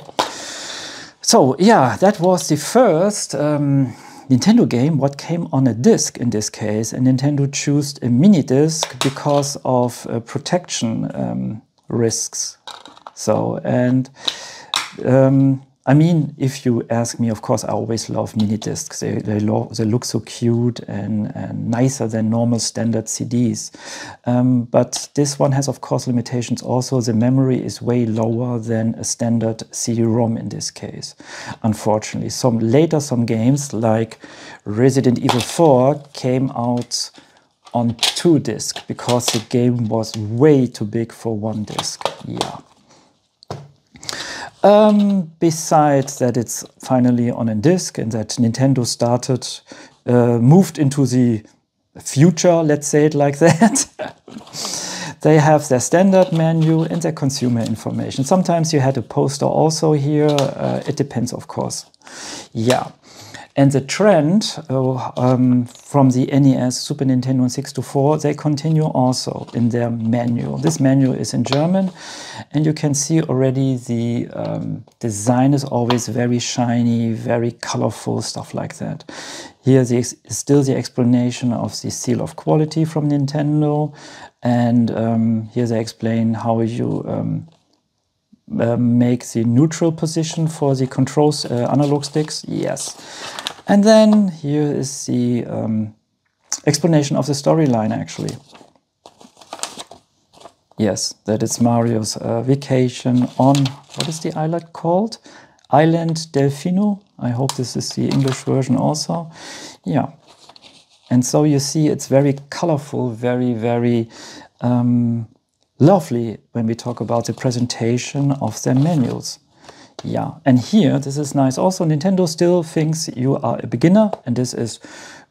So yeah, that was the first Nintendo game what came on a disc in this case, and Nintendo chose a mini disc because of protection risks. So, and I mean, if you ask me, of course, I always love mini discs. They look so cute and nicer than normal standard CDs. But this one has, of course, limitations also. The memory is way lower than a standard CD-ROM in this case, unfortunately. Some games like Resident Evil 4 came out on 2 discs because the game was way too big for 1 disc. Yeah. Besides that, it's finally on a disc and that Nintendo moved into the future, let's say it like that. They have their standard menu and their consumer information. Sometimes you had a poster also here. It depends, of course. Yeah. And the trend from the NES, Super Nintendo and 64, they continue also in their manual. This manual is in German, and you can see already the design is always very shiny, very colorful, stuff like that. Here is still the explanation of the seal of quality from Nintendo, and here they explain how you make the neutral position for the controls analog sticks. Yes. And then here is the explanation of the storyline actually. Yes, that it's Mario's vacation on, what is the island called? Island Delfino. I hope this is the English version also. Yeah. And so you see it's very colorful, very, very lovely when we talk about the presentation of their manuals. Yeah, and here, this is nice. Also, Nintendo still thinks you are a beginner, and this is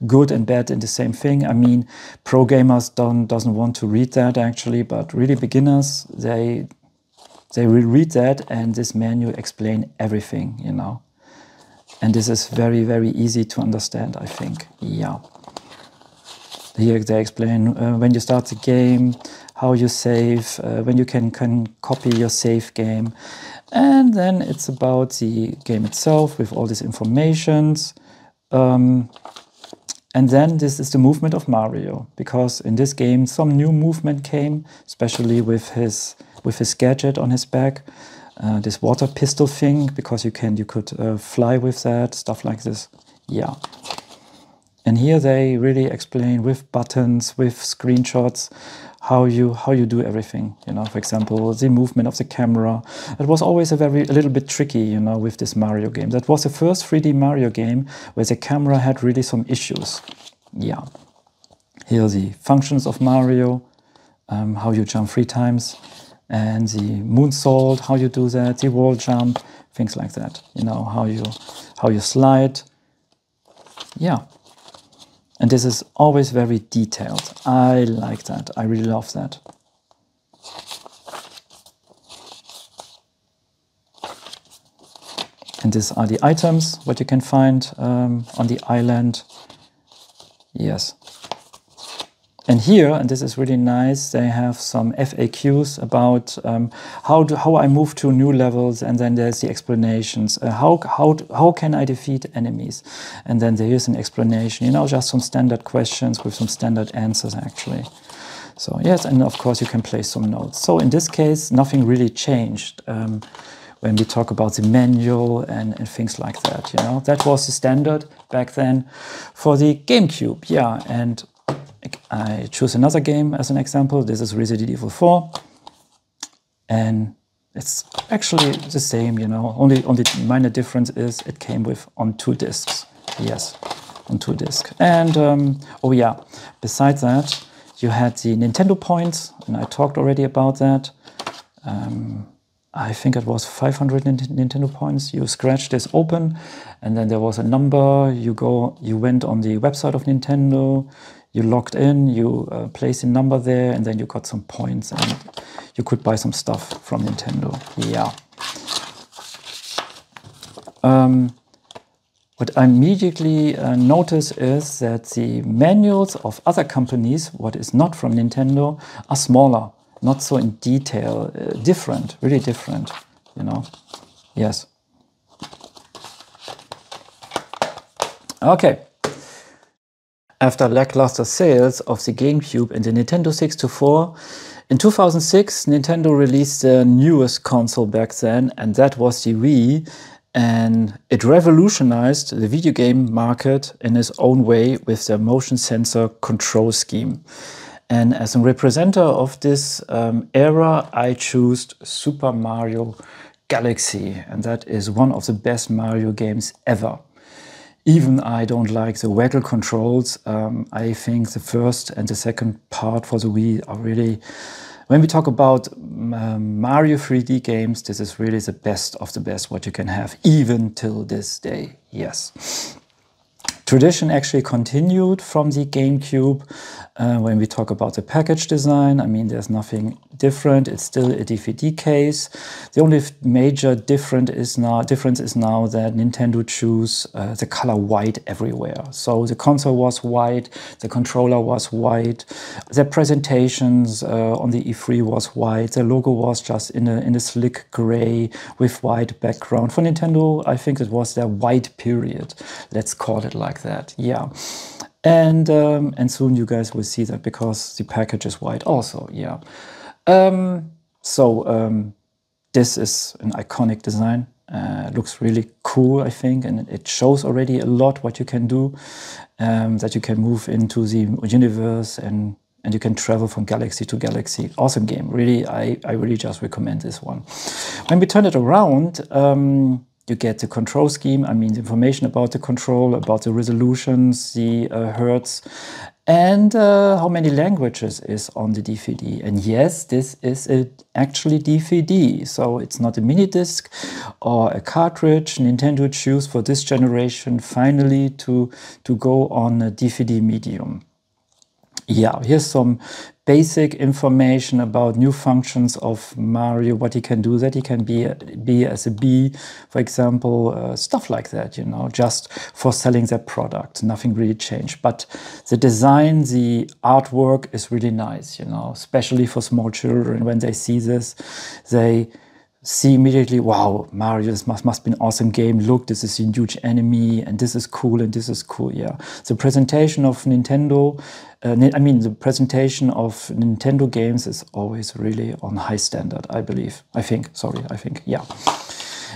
good and bad in the same thing. I mean, pro gamers doesn't want to read that actually, but really beginners, they will read that, and this manual explain everything, you know. And this is very, very easy to understand, I think. Yeah. Here they explain when you start the game, how you save, when you can copy your save game. And then it's about the game itself with all these informations. And then this is the movement of Mario, because in this game some new movement came, especially with his gadget on his back, this water pistol thing, because you could fly with that, stuff like this. Yeah. And here they really explain with buttons, with screenshots, how you do everything. You know, for example, the movement of the camera. It was always a little bit tricky, you know, with this Mario game. That was the first 3D Mario game where the camera had really some issues. Yeah. Here are the functions of Mario, how you jump 3 times, and the moonsault, how you do that, the wall jump, things like that. You know, how you slide. Yeah. And this is always very detailed. I like that. I really love that. And these are the items, what you can find on the island. Yes. And here, and this is really nice, they have some FAQs about how I move to new levels, and then there's the explanations. How can I defeat enemies? And then there is an explanation, you know, just some standard questions with some standard answers actually. So yes, and of course you can place some notes. So in this case, nothing really changed when we talk about the manual and things like that, you know. That was the standard back then for the GameCube, yeah. And I choose another game as an example. This is Resident Evil 4. And it's actually the same, you know. Only minor difference is it came on 2 discs. Yes, on 2 discs. And, oh yeah, besides that, you had the Nintendo points, and I talked already about that. I think it was 500 Nintendo points. You scratch this open, and then there was a number. You went on the website of Nintendo, you logged in, you placed a number there, and then you got some points, and you could buy some stuff from Nintendo. Yeah. What I immediately notice is that the manuals of other companies, what is not from Nintendo, are smaller, not so in detail, different, really different, you know. Yes. Okay. After lackluster sales of the GameCube and the Nintendo 64, in 2006 Nintendo released their newest console back then, and that was the Wii, and it revolutionized the video game market in its own way with their motion sensor control scheme. And as a representative of this era, I choose Super Mario Galaxy, and that is one of the best Mario games ever. Even I don't like the waggle controls. I think the first and the second part for the Wii are really, when we talk about Mario 3D games, this is really the best of the best what you can have, even till this day, yes. Tradition actually continued from the GameCube. When we talk about the package design, I mean, there's nothing different. It's still a DVD case. The only major difference is now that Nintendo chose the color white everywhere. So the console was white, the controller was white, their presentations on the E3 was white, the logo was just in a slick gray with white background. For Nintendo, I think it was their white period. Let's call it like that. Yeah. And soon you guys will see that because the package is white also, yeah. This is an iconic design. Looks really cool, I think, and it shows already a lot what you can do, that you can move into the universe and you can travel from galaxy to galaxy. Awesome game, really. I really just recommend this one. When we turn it around, you get the control scheme, I mean the information about the control, about the resolutions, the hertz, and how many languages is on the DVD. And yes, this is actually DVD, so it's not a mini disc or a cartridge. Nintendo chose for this generation finally to go on a DVD medium. Yeah, here's some basic information about new functions of Mario, what he can do, that he can be as a bee, for example, stuff like that, you know, just for selling their product. Nothing really changed. But the design, the artwork is really nice, you know, especially for small children. When they see this, they see immediately, wow, Mario, this must be an awesome game. Look, this is a huge enemy, and this is cool, and this is cool. Yeah, the presentation of Nintendo, the presentation of Nintendo games is always really on high standard, I think, yeah.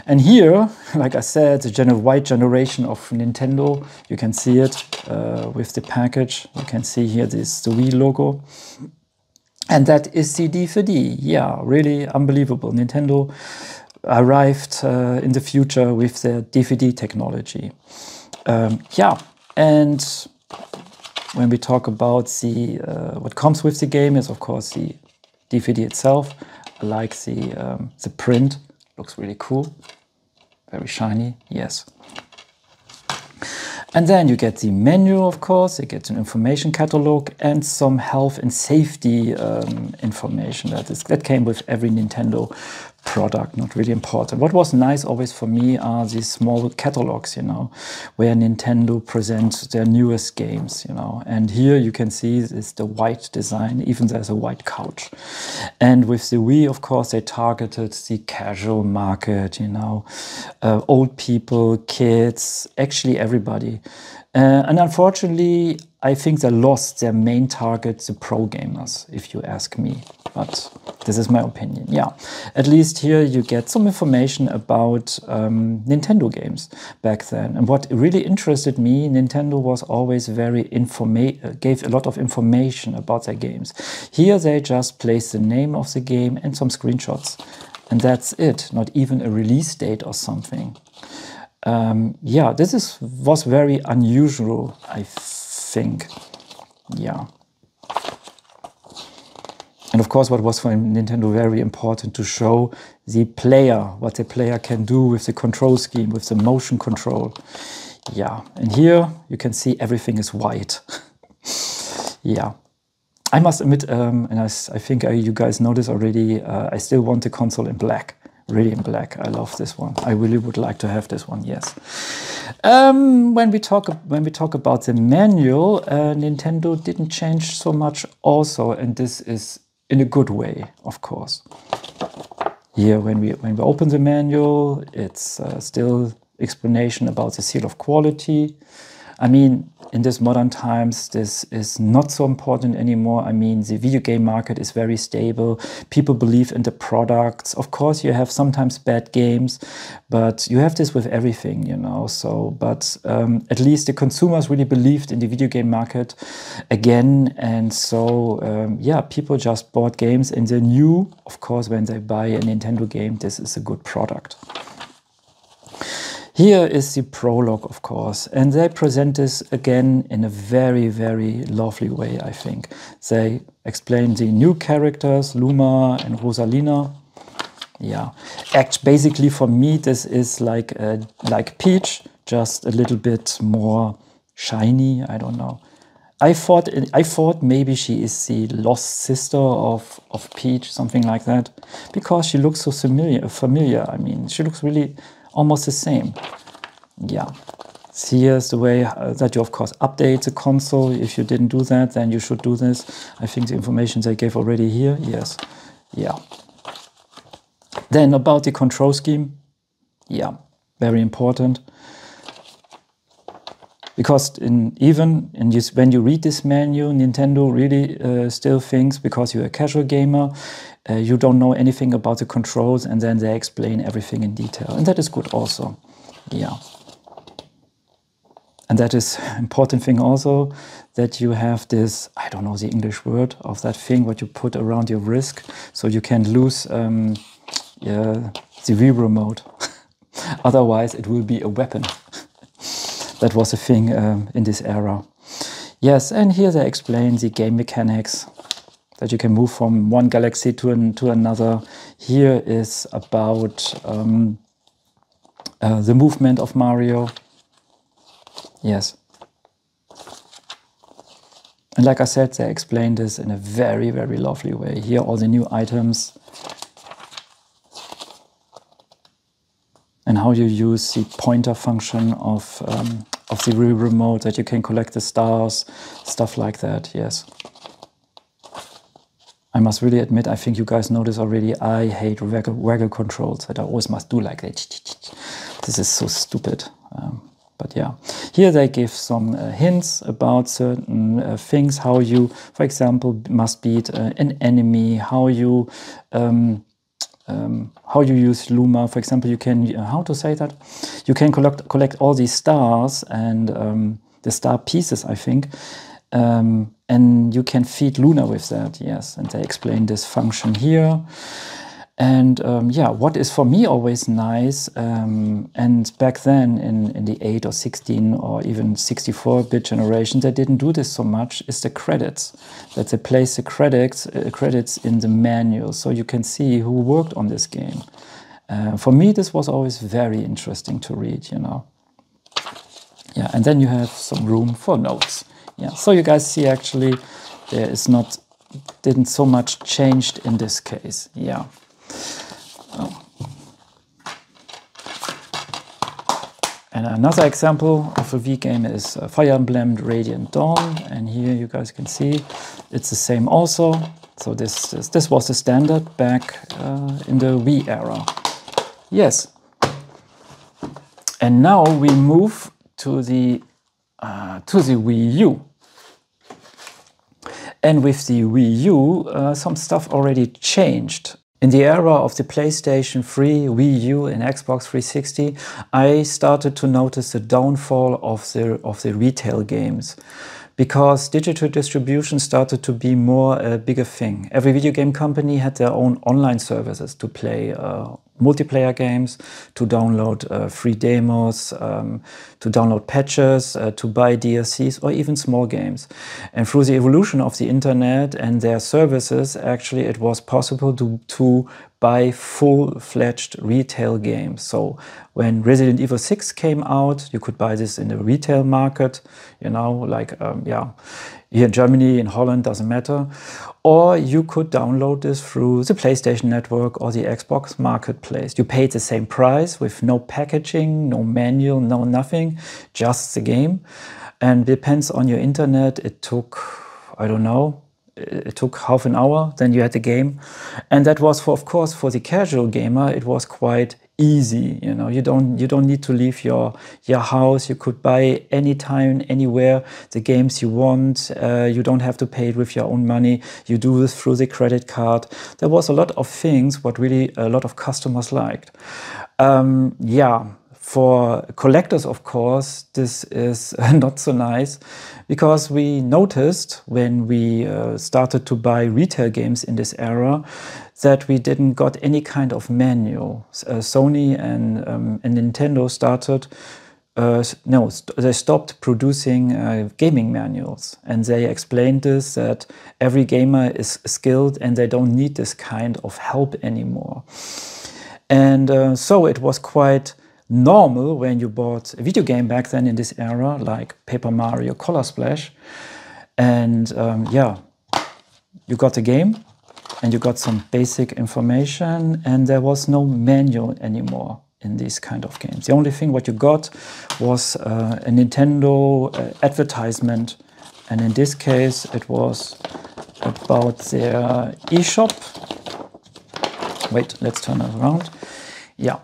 And here, like I said, the white generation of Nintendo, you can see it with the package. You can see here the Wii logo. And that is the DVD. Yeah, really unbelievable. Nintendo arrived in the future with their DVD technology. Yeah, and when we talk about the what comes with the game is, of course, the DVD itself. I like the print. Looks really cool. Very shiny, yes. And then you get the menu, of course, you get an information catalog and some health and safety information that came with every Nintendo product, not really important. What was nice always for me are these small catalogs, you know, where Nintendo presents their newest games, you know. And here you can see is the white design, even there's a white couch. And with the Wii, of course, they targeted the casual market, you know, old people, kids, actually everybody. And unfortunately, I think they lost their main target, the pro gamers, if you ask me. But this is my opinion. Yeah, at least here you get some information about Nintendo games back then. And what really interested me, Nintendo was always very gave a lot of information about their games. Here they just placed the name of the game and some screenshots. And that's it, not even a release date or something. Yeah, this was very unusual, I think. Yeah. And of course, what was for Nintendo very important to show the player, what the player can do with the control scheme, with the motion control. Yeah, and here you can see everything is white. Yeah. I must admit, and I think you guys know this already, I still want the console in black. Really in black. I love this one. I really would like to have this one, yes. When we talk about the manual, Nintendo didn't change so much also, and this is in a good way, of course. Here, when we open the manual, it's still explanation about the seal of quality. I mean, in this modern times, this is not so important anymore. I mean, the video game market is very stable. People believe in the products. Of course, you have sometimes bad games, but you have this with everything, you know. So, but at least the consumers really believed in the video game market again. And so, yeah, people just bought games and they knew, of course, when they buy a Nintendo game, this is a good product. Here is the prologue, of course, and they present this again in a very, very lovely way, I think. They explain the new characters, Luma and Rosalina. Yeah, basically for me, this is like Peach, just a little bit more shiny, I don't know. I thought maybe she is the lost sister of Peach, something like that, because she looks so familiar. I mean, she looks really almost the same. Yeah. Here's the way that you, of course, update the console. If you didn't do that, then you should do this. I think the information they gave already here. Yes. Yeah. Then about the control scheme. Yeah. Very important. Because when you read this menu, Nintendo really still thinks, because you're a casual gamer, you don't know anything about the controls, and then they explain everything in detail. And that is good also. Yeah. And that is an important thing also, that you have this, I don't know the English word of that thing, what you put around your wrist, so you can lose the Wii remote. Otherwise, it will be a weapon. That was a thing in this era. Yes, and here they explain the game mechanics, that you can move from one galaxy to another. Here is about the movement of Mario. Yes. And like I said, they explained this in a very, very lovely way. Here are all the new items and how you use the pointer function of the Wii remote, that you can collect the stars, stuff like that, yes. I must really admit, I think you guys know this already, I hate waggle controls that I always must do like that. This is so stupid. But yeah, here they give some hints about certain things, how you, for example, must beat an enemy, how you use Luma. For example, you can, how to say that? You can collect all these stars and the star pieces, I think, and you can feed Luna with that, yes. And they explain this function here. And yeah, what is for me always nice, and back then in the 8 or 16 or even 64-bit generation, they didn't do this so much, is the credits. That they place the credits in the manual, so you can see who worked on this game. For me, this was always very interesting to read, you know. Yeah, and then you have some room for notes. Yeah, so you guys see actually there is didn't so much changed in this case, yeah. And another example of a Wii game is Fire Emblem Radiant Dawn, and here you guys can see it's the same also. So this was the standard back in the Wii era. Yes. And now we move to the Wii U. And with the Wii U, some stuff already changed. In the era of the PlayStation 3, Wii U and Xbox 360, I started to notice the downfall of the retail games, because digital distribution started to be more a bigger thing. Every video game company had their own online services to play multiplayer games, to download free demos, to download patches, to buy DLCs, or even small games. And through the evolution of the internet and their services, actually it was possible to buy full-fledged retail games. So when Resident Evil 6 came out, you could buy this in the retail market, you know, like, yeah, here in Germany, in Holland, doesn't matter. Or you could download this through the PlayStation Network or the Xbox Marketplace. You paid the same price with no packaging, no manual, no nothing, just the game. And depends on your internet, it took, I don't know, it took half an hour, then you had the game. And that was, of course, for the casual gamer, it was quite easy. You know, you don't need to leave your house. You could buy anytime, anywhere, the games you want. You don't have to pay it with your own money. You do this through the credit card. There was a lot of things what really a lot of customers liked. Yeah. For collectors, of course, this is not so nice, because we noticed when we started to buy retail games in this era that we didn't got any kind of manual. Sony and Nintendo started, no, they stopped producing gaming manuals, and they explained this, that every gamer is skilled and they don't need this kind of help anymore. And so it was quite normal when you bought a video game back then in this era, like Paper Mario Color Splash, and yeah, you got the game and you got some basic information, and there was no manual anymore in these kind of games. The only thing what you got was a Nintendo advertisement, and in this case it was about their eShop. Wait, let's turn it around. Yeah.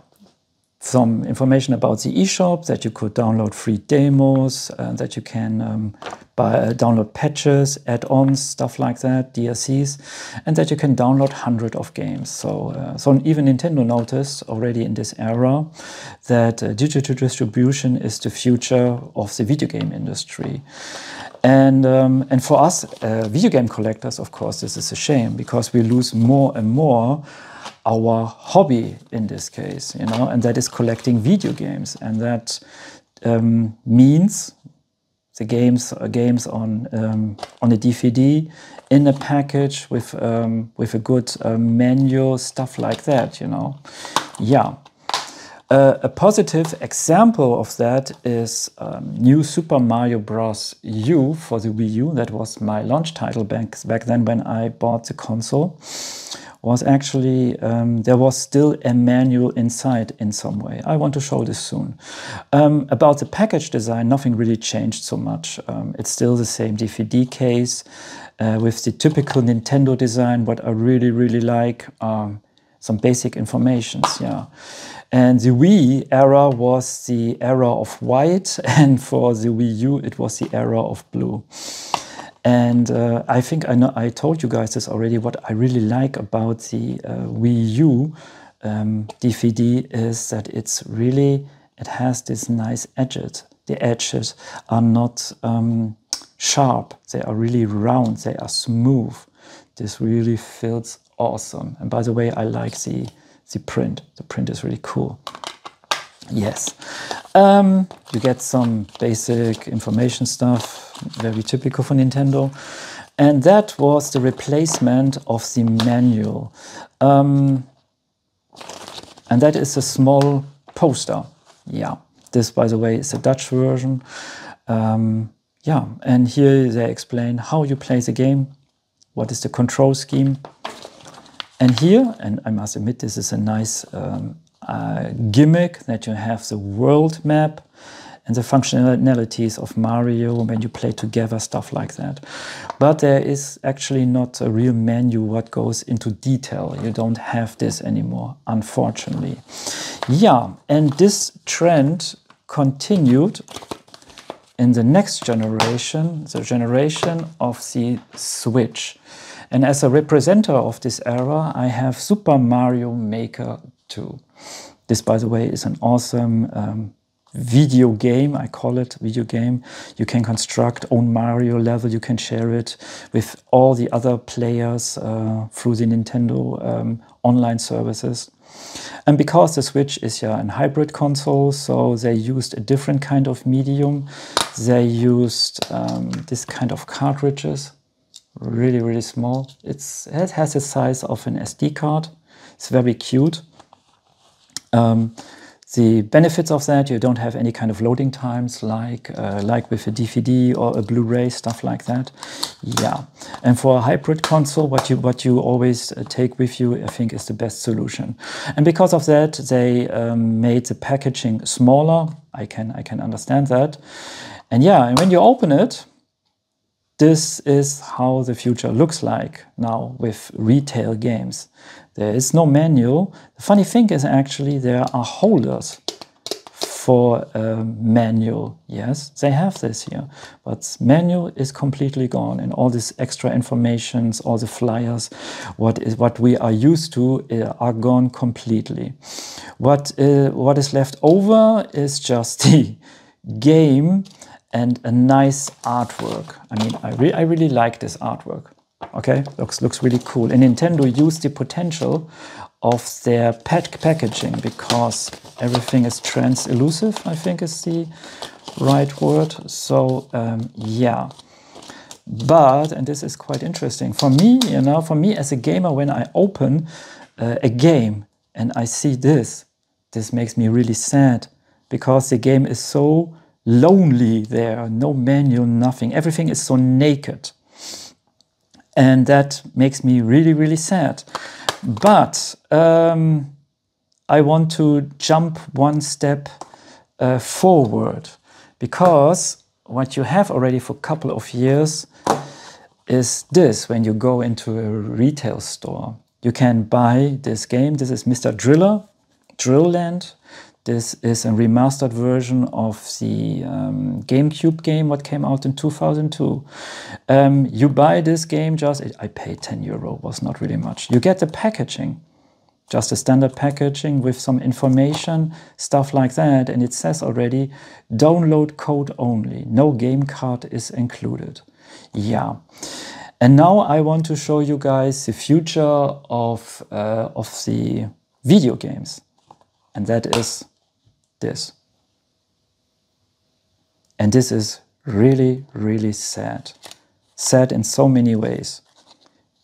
Some information about the eShop, that you could download free demos, that you can download patches, add-ons, stuff like that, DLCs, and that you can download hundreds of games. So even Nintendo noticed already in this era that digital distribution is the future of the video game industry. And for us, video game collectors, of course, this is a shame, because we lose more and more our hobby in this case, you know, and that is collecting video games, and that means the games on a DVD in a package with a good manual, stuff like that, you know. Yeah. A positive example of that is New Super Mario Bros. U for the Wii U. That was my launch title back then when I bought the console. Was actually, there was still a manual inside in some way. I want to show this soon. About the package design, nothing really changed so much. It's still the same DVD case with the typical Nintendo design. What I really like, some basic informations, yeah. And the Wii era was the era of white, and for the Wii U, it was the era of blue. And I think I told you guys this already. What I really like about the Wii U DVD is that it has this nice edges. The edges are not sharp. They are really round. They are smooth. This really feels awesome. And by the way, I like the print. The print is really cool. Yes. You get some basic information stuff, very typical for Nintendo. And that was the replacement of the manual. And that is a small poster. Yeah. This, by the way, is a Dutch version. Yeah. And here they explain how you play the game, what is the control scheme. And here, and I must admit, this is a nice gimmick that you have the world map and the functionalities of Mario when you play together, stuff like that. But there is actually not a real menu what goes into detail. You don't have this anymore, unfortunately. Yeah, and this trend continued in the next generation, the generation of the Switch. And as a representative of this era, I have Super Mario Maker 2. This, by the way, is an awesome video game. I call it video game. You can construct own Mario level. You can share it with all the other players through the Nintendo online services. And because the Switch is a hybrid console, so they used a different kind of medium. They used this kind of cartridges. Really small. It has the size of an SD card. It's very cute. The benefits of that, you don't have any kind of loading times like with a DVD or a Blu-ray, stuff like that. Yeah, and for a hybrid console, what you always take with you, I think, is the best solution. And because of that, they made the packaging smaller. I can understand that. And yeah, and when you open it, this is how the future looks like now with retail games. There is no manual. The funny thing is actually there are holders for manual. Yes, they have this here, but manual is completely gone, and all this extra informations, all the flyers, what we are used to are gone completely. What is left over is just the game and a nice artwork. I mean, I really like this artwork. Okay, looks really cool. And Nintendo used the potential of their packaging because everything is trans-elusive, I think is the right word. So yeah, but, and this is quite interesting for me, for me as a gamer, when I open a game and I see this makes me really sad because the game is so lonely there, no manual, nothing. Everything is so naked. And that makes me really sad. But I want to jump one step forward, because what you have already for a couple of years is this. When you go into a retail store, you can buy this game. This is Mr. Driller, Drill Land. This is a remastered version of the Gamecube game, what came out in 2002. You buy this game I paid 10 euro, was not really much. You get the packaging, just a standard packaging with some information, stuff like that. And it says already, download code only. No game card is included. Yeah. And now I want to show you guys the future of the video games. And that is this. And this is really sad. Sad in so many ways.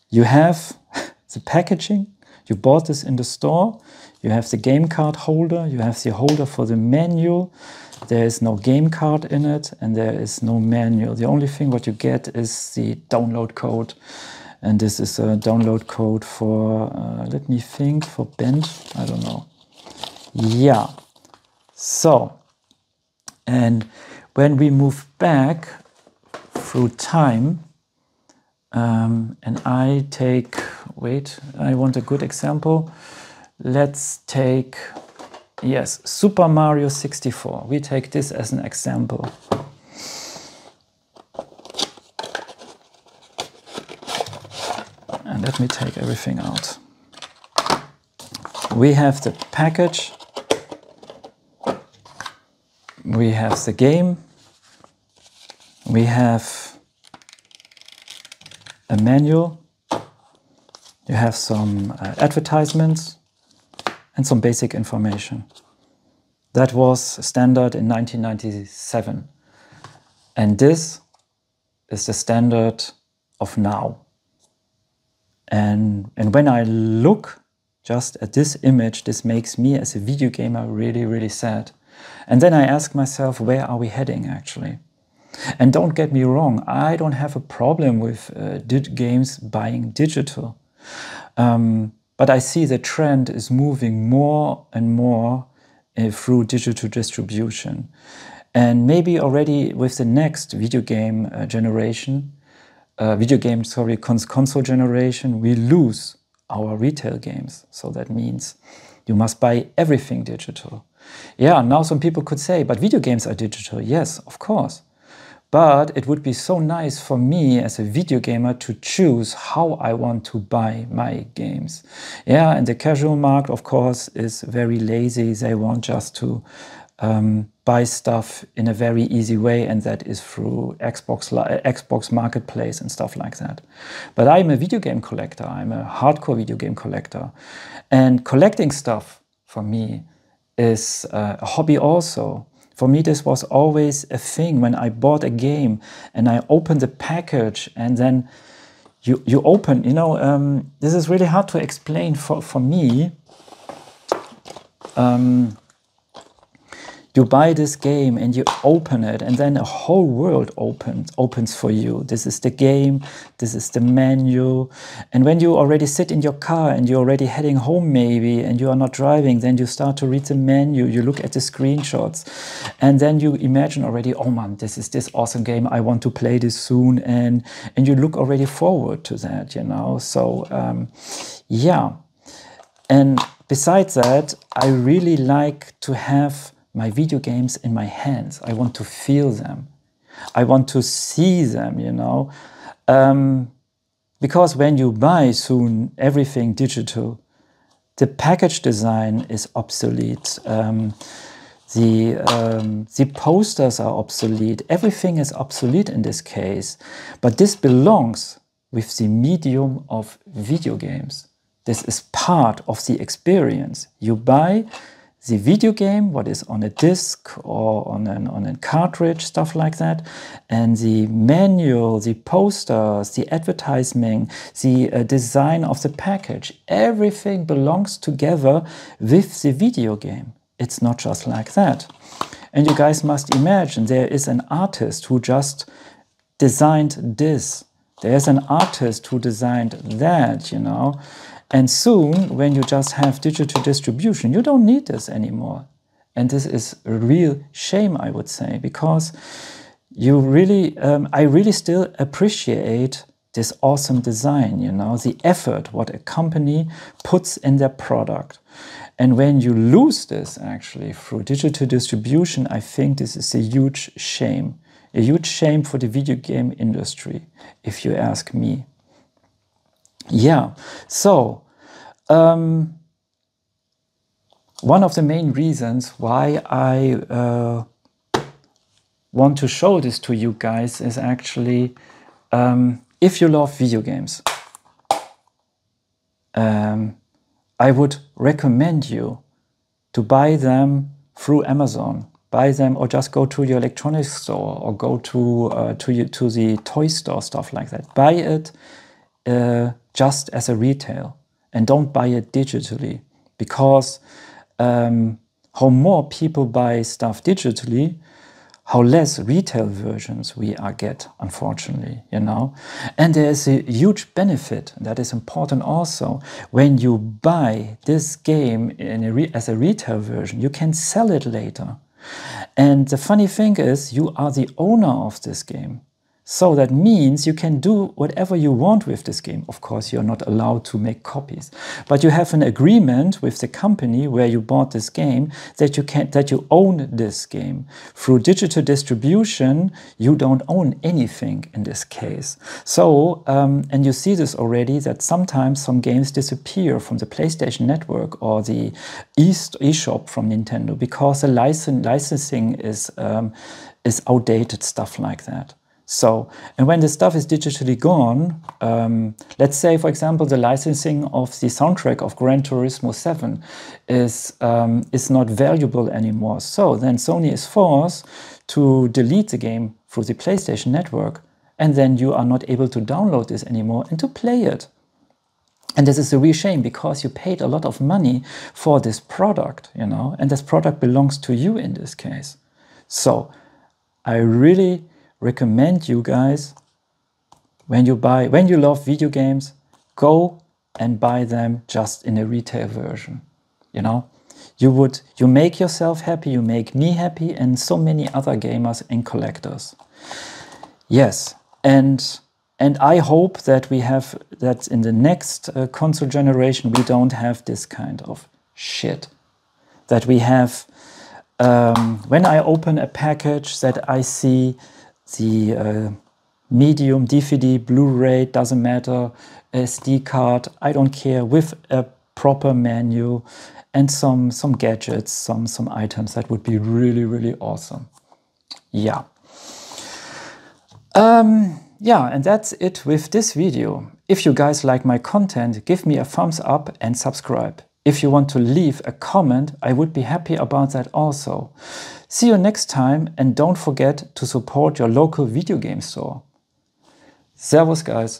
You have the packaging, You bought this in the store. You have the game card holder. You have the holder for the manual. There is no game card in it, and there is no manual. The only thing what you get is the download code. And this is a download code for, let me think, for Bent. I don't know. Yeah. So, and when we move back through time, and I take, wait, I want a good example. Let's take, yes, Super Mario 64. We take this as an example. And let me take everything out. We have the package. We have the game. We have a manual. You have some advertisements and some basic information. That was standard in 1997. And this is the standard of now. And when I look just at this image, this makes me as a video gamer really, really sad. And then I ask myself, where are we heading actually? And don't get me wrong, I don't have a problem with games buying digital. But I see the trend is moving more and more through digital distribution. And maybe already with the next video game generation, console generation, we lose our retail games. So that means you must buy everything digital. Yeah, now some people could say, but video games are digital. Yes, of course. But it would be so nice for me as a video gamer to choose how I want to buy my games. Yeah, and the casual market, of course, is very lazy. They want just to buy stuff in a very easy way, and that is through Xbox Marketplace and stuff like that. But I'm a video game collector. I'm a hardcore video game collector. And collecting stuff, for me, is a hobby also. For me, this was always a thing when I bought a game and I opened the package and then you open, you know, this is really hard to explain for me. You buy this game and you open it and then a whole world opens for you. This is the game, this is the menu. And when you already sit in your car and you're already heading home maybe and you are not driving, then you start to read the menu, you look at the screenshots and then you imagine already, oh man, this is this awesome game, I want to play this soon. And you look already forward to that, you know. So yeah. And besides that, I really like to have my video games in my hands. I want to feel them. I want to see them, you know. Because when you buy soon everything digital, the package design is obsolete. The posters are obsolete. Everything is obsolete in this case. But this belongs with the medium of video games. This is part of the experience. You buy the video game, what is on a disc or on a cartridge, stuff like that, and the manual, the posters, the advertising, the design of the package, everything belongs together with the video game. It's not just like that. And you guys must imagine there is an artist who just designed this. There's an artist who designed that, you know. And soon, when you just have digital distribution, you don't need this anymore. And this is a real shame, I would say, because you really, I really still appreciate this awesome design, you know, the effort what a company puts in their product. And when you lose this actually through digital distribution, I think this is a huge shame. A huge shame for the video game industry, if you ask me. Yeah, so one of the main reasons why I want to show this to you guys is actually if you love video games, I would recommend you to buy them through Amazon. Buy them or just go to your electronics store or go to the toy store, stuff like that. Buy it just as a retail. and don't buy it digitally, because how more people buy stuff digitally, how less retail versions we get, unfortunately, you know. And there is a huge benefit that is important also. When you buy this game as a retail version, you can sell it later. And the funny thing is, you are the owner of this game. So that means you can do whatever you want with this game. Of course, you're not allowed to make copies, but you have an agreement with the company where you bought this game that you own this game. Through digital distribution, you don't own anything in this case. So, and you see this already, that sometimes some games disappear from the PlayStation Network or the eShop from Nintendo because the licensing is outdated, stuff like that. So, and when the stuff is digitally gone, let's say, for example, the licensing of the soundtrack of Gran Turismo 7 is not valuable anymore. So then Sony is forced to delete the game through the PlayStation Network, and then you are not able to download this anymore and to play it. And this is a real shame, because you paid a lot of money for this product, you know, and this product belongs to you in this case. So I really recommend you guys, when you love video games, go and buy them just in a retail version. You know, you make yourself happy, you make me happy, and so many other gamers and collectors. Yes, and I hope that in the next console generation we don't have this kind of shit. That we have, when I open a package, that I see the medium, DVD, Blu-ray, doesn't matter, SD card, I don't care, with a proper menu and some gadgets, some items. That would be really, really awesome. Yeah. Yeah, and that's it with this video. If you guys like my content, give me a thumbs up and subscribe. If you want to leave a comment, I would be happy about that also. See you next time, and don't forget to support your local video game store. Servus, guys.